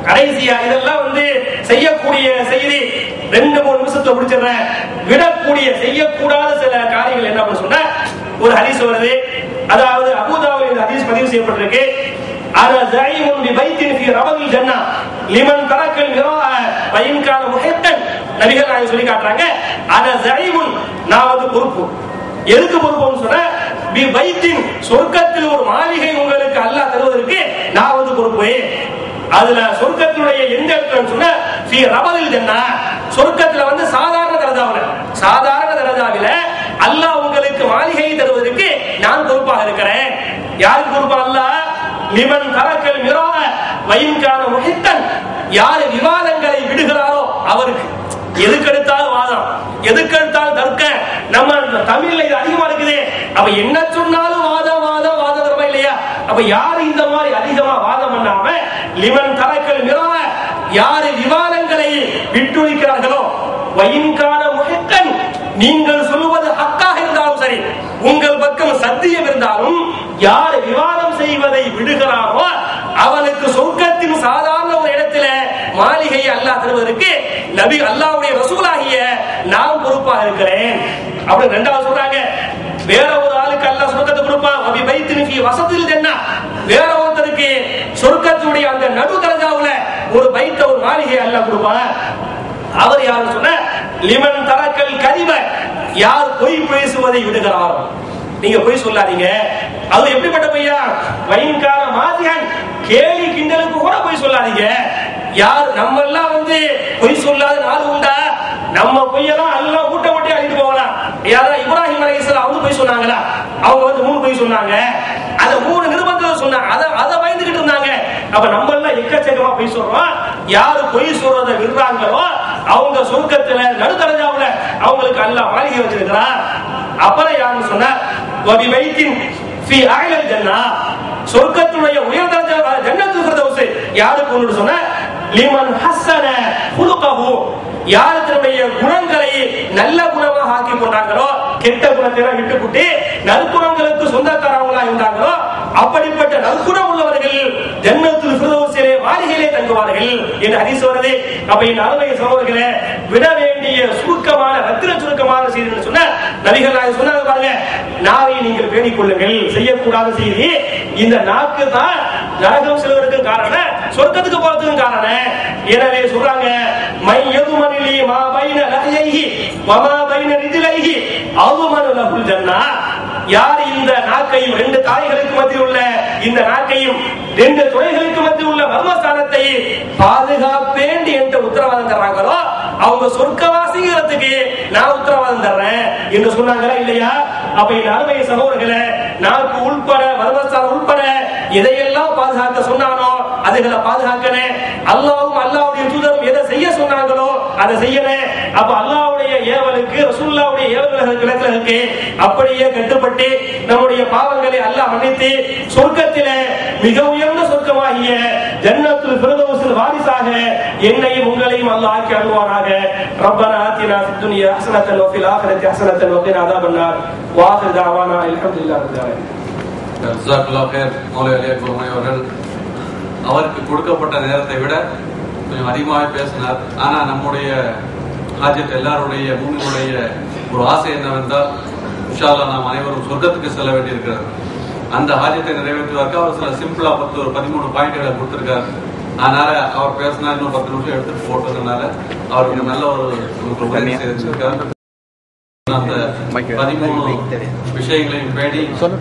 கடைசியா இதெல்லாம் செய்யக்கூடிய செய்தி 2-3 நிமிஷத்துல முடிச்சிடுறேன். விடக்கூடிய செய்யக்கூடாத சில காரியங்கள் என்ன அப்படின்னு சொன்னா, ஒரு ஹதீஸ் வருது, அதாவது அபூதாவுல இந்த ஹதீஸ் பதிவு செய்யப்பட்டிருக்கு. அன ஸைமுன் பிபைத்தின் ஃபீ ரபதில் ஜன்னah லிமன் தரக்கல் மிராஅ வ இன் கான முஹித்தன். நபிகள் நாயகம் சொல்லி காட்டுறாங்க, அன ஸைமுன், நான் பொறுப்பு. எதுக்கு பொறுப்புன்னு சொன்னா, பிபைத்தின், சொர்க்கத்தில் ஒரு மாளிகை உங்களுக்கு அல்லாஹ் தருவதற்கு நான் பொறுப்பு. அதுல சொர்க்கத்தினுடைய எந்த இடத்துல சொன்னா, ஃபீ ரபதில் ஜன்னah, சொர்க்கத்துல சாதாரண தரஜாவில அல்லாஹ் உங்களுக்கு மாளிகையை தருவதற்கு நான் பொறுப்பாக இருக்கிறேன். யாருக்கு பொறுப்பா? அல்லாஹ் லிமன் தரக்கல் மிராஅ வ இன் கான முஹித்தன், யார் விவாதங்களை விடுகிறாரோ அவருக்கு. எதுக்கெடுத்தாலும் வாதம், எதுக்கெடுத்தாலும் தர்க்க, நம்ம தமிழ்ல இது அதிகமா இருக்குது. அப்ப என்ன சொன்னாலும் வாதம் தர்மம் இல்லையா? அப்ப யாரு இந்த மாதிரி அதிகமா வாதம் பண்ணாம, லிமன் தரக்கல் மிராஅ, யாரு விவாதங்களை விட்டுவிக்கிறார்களோ, வ இன் கான முஹித்தன், நீங்கள் சொல்லுவது ஹக்காக இருந்தாலும் சரி, உங்கள் பக்கம் சத்தியம் இருந்தாலும், யார் விவாதம் செய்வதை விடுகிறாரோ அவனுக்கு சொர்க்கத்தின் சாதாரண ஒரு இடத்துல மாளிகையை அல்லாஹ் தருவதற்கு நபி அல்லாஹ்வுடைய ரசூலாகிய நான் பொறுப்பாக இருக்கிறேன். அப்படி இரண்டாவது சொல்றாங்க, வேற ஒரு ஆளுக்கு அல்லாஹ் சொர்க்கத்தை கொடுப்பான். அபி பைத்தின் ஃபீ வஸதில் ஜன்னah, வேற ஒருத்தருக்கு சொர்க்கத்துடைய அந்த நடு தரஜாவுல ஒரு பைத்த, ஒரு மாளிகையை அல்லாஹ் கொடுப்பான். அவர் யாருன்னு சொன்ன, லிமன் தரக்கல் கதிப, யார் பொய் பேசுவதை விடுகிறாரோ. நீங்க பொய் சொல்லாதீங்க. அது எப்படிப்பட்ட பொய்யா? வைன்கார மாதிகன், கேலி கிண்டலுக்கு கூட பொய் சொல்லாதீங்க. யார் நம்ம எல்லாம் பொய் சொல்லாத நாள் உண்டா? நம்ம பொய்யெல்லாம் எல்லாம் ஊட்ட ஊட்டி அழிட்டு போகலாம். யாரா இப்ராஹிம் அலைஹிஸ்ஸலாம் பொய் சொன்னாங்களா? அவங்க 3 பொய் சொன்னாங்க. அந்த 3 நிர்பந்தத்தை சொன்னாங்க, அதை பயந்துகிட்டு இருந்தாங்க. அப்ப நம்ம எல்லாம் எக்கச்சக்கமா பொய் சொல்றோம். யாரு பொய் சொல்றதை விடுறாங்களோ அவங்க சொர்க்கத்துல நடுத்தரஜாவுல அவங்களுக்கு அல்லாஹ் மாளிகை வச்சிருக்கிறார். அப்புறம் யாருன்னு சொன்னா, வபி பைத்தின் ஃபீ அஅலல் ஜன்னah, சொர்க்கத்துடைய உயர் தரஜா ஜன்னத்துல் ஃபிர்தௌஸ் யாருக்கு ஒன்னு சொன்னா, லிமன் ஹஸன குலுகஹு, யார் தன்னுடைய குணங்களை நல்ல குணமாக ஆக்கி கொண்டாங்களோ, கெட்ட குணத்தை விட்டுவிட்டு நற்குணங்களுக்கு சொந்தக்காரங்களா இருந்தாங்களோ, அப்படிப்பட்ட நற்குணம் உள்ளவர்கள் ஜன்னத்துல் ஃபிர்தௌஸிலே மாளிகையிலே தங்குவார்கள் என்று ஹதீஸ் வருது. அப்ப இந்த அருமை சகோதரர்களே, விட வேண்டிய சுருக்கமான ரத்தின சுருக்கமான செய்தி சொன்ன நபிகள் நாயகம் சொன்னாங்க பாருங்க, நாவை நீங்கள் பேணிக் கொள்ளுங்கள். செய்யக்கூடாத செய்தி, இந்த நாக்கு தான் நரகம் செல்வதற்கு காரணம், சொர்க்கத்துக்கு போறதுக்கு காரணம். எனவே சொல்றாங்க, மை யதுமனிலி மா பைன லஹைஹி வ மா பைன ரிஜ்லைஹி அதுமனு லஹுல் ஜன்னah, யார் இந்த நாக்கையும் 2 தாய்களுக்கு மத்தியில் உள்ள இந்த நாக்கையும் 2 துளைகளுக்கு மத்தியில் உள்ள மர்மஸ்தானத்தை பாதுகாப்பேன் என்று உத்தரவாதம் தர்றாங்களோ அவங்க சொர்க்கவாசிங்கிறதுக்கு நான் உத்தரவாதம் தர்றேன் என்று சொன்னாங்களா இல்லையா? அப்ப இந்த அருமை சகோதரர்களே, நாக்கு உள்பட மர்மஸ்தானம் உள்பட எதையெல்லாம் பாதுகாக்க சொன்னானோ அதுகளை பாதுகாக்கணும். அல்லாஹ்வும் அல்லாஹ்வுடைய தூதரும் எதை செய்ய சொன்னாங்களோ அதை செய்யணும். அப்ப அல்லாஹ்வுடைய ஏவலுக்கு ரசூலுல்லாஹ்வுடைய ஏவல்களுக்கு அப்படியே கட்டுப்பட்டு நம்முடைய பாவங்களை அல்லாஹ் மன்னித்து சொர்க்கத்திலே மிக உயர்ந்த சொர்க்கமாகிய ஜன்னத்துல் ஃபிர்தௌஸில் வாரிசாக என்னையும் உங்களையும் அல்லாஹ் ஆக்கி அருள்வானாக. ரப்பனா ஆத்தினா ஃபித் துன்யா ஹஸனத்தன் வ ஃபில் ஆখিরাতি ஹஸனத்தன் வ கினா அஸாபன்னார். வ ஆகிரு தஅவானா அல்ஹம்துலில்லாஹி ரப்பில் ஆலமீன். ஜஸாக்கல்லாஹு கைர். மௌலவி அலியக்குமார் அவர்கள் அவருக்கு கொடுக்கப்பட்ட நேரத்தை விட கொஞ்சம் அதிகமாக பேசினார். ஆனா நம்முடைய ஹாஜத், எல்லாருடைய மூமினுடைய ஒரு ஆசை என்னவென்றால், இன்ஷா அல்லாஹ் நாம் அனைவரும் சொர்க்கத்துக்கு செல்ல வேண்டியிருக்கிறது. அந்த ஹாஜத்தை நிறைவேற்றுவதற்கு அவர் சில சிம்பிளா 13 பாயிண்ட்களை கொடுத்திருக்காரு. அதனால அவர் பேசினா இன்னும் 10 நிமிஷம் எடுத்துட்டு போட்டதுனால அவருக்கு நல்ல ஒரு உதவி செய்திருக்காரு. அந்த 13 விஷயங்களையும் பேடி சொன்ன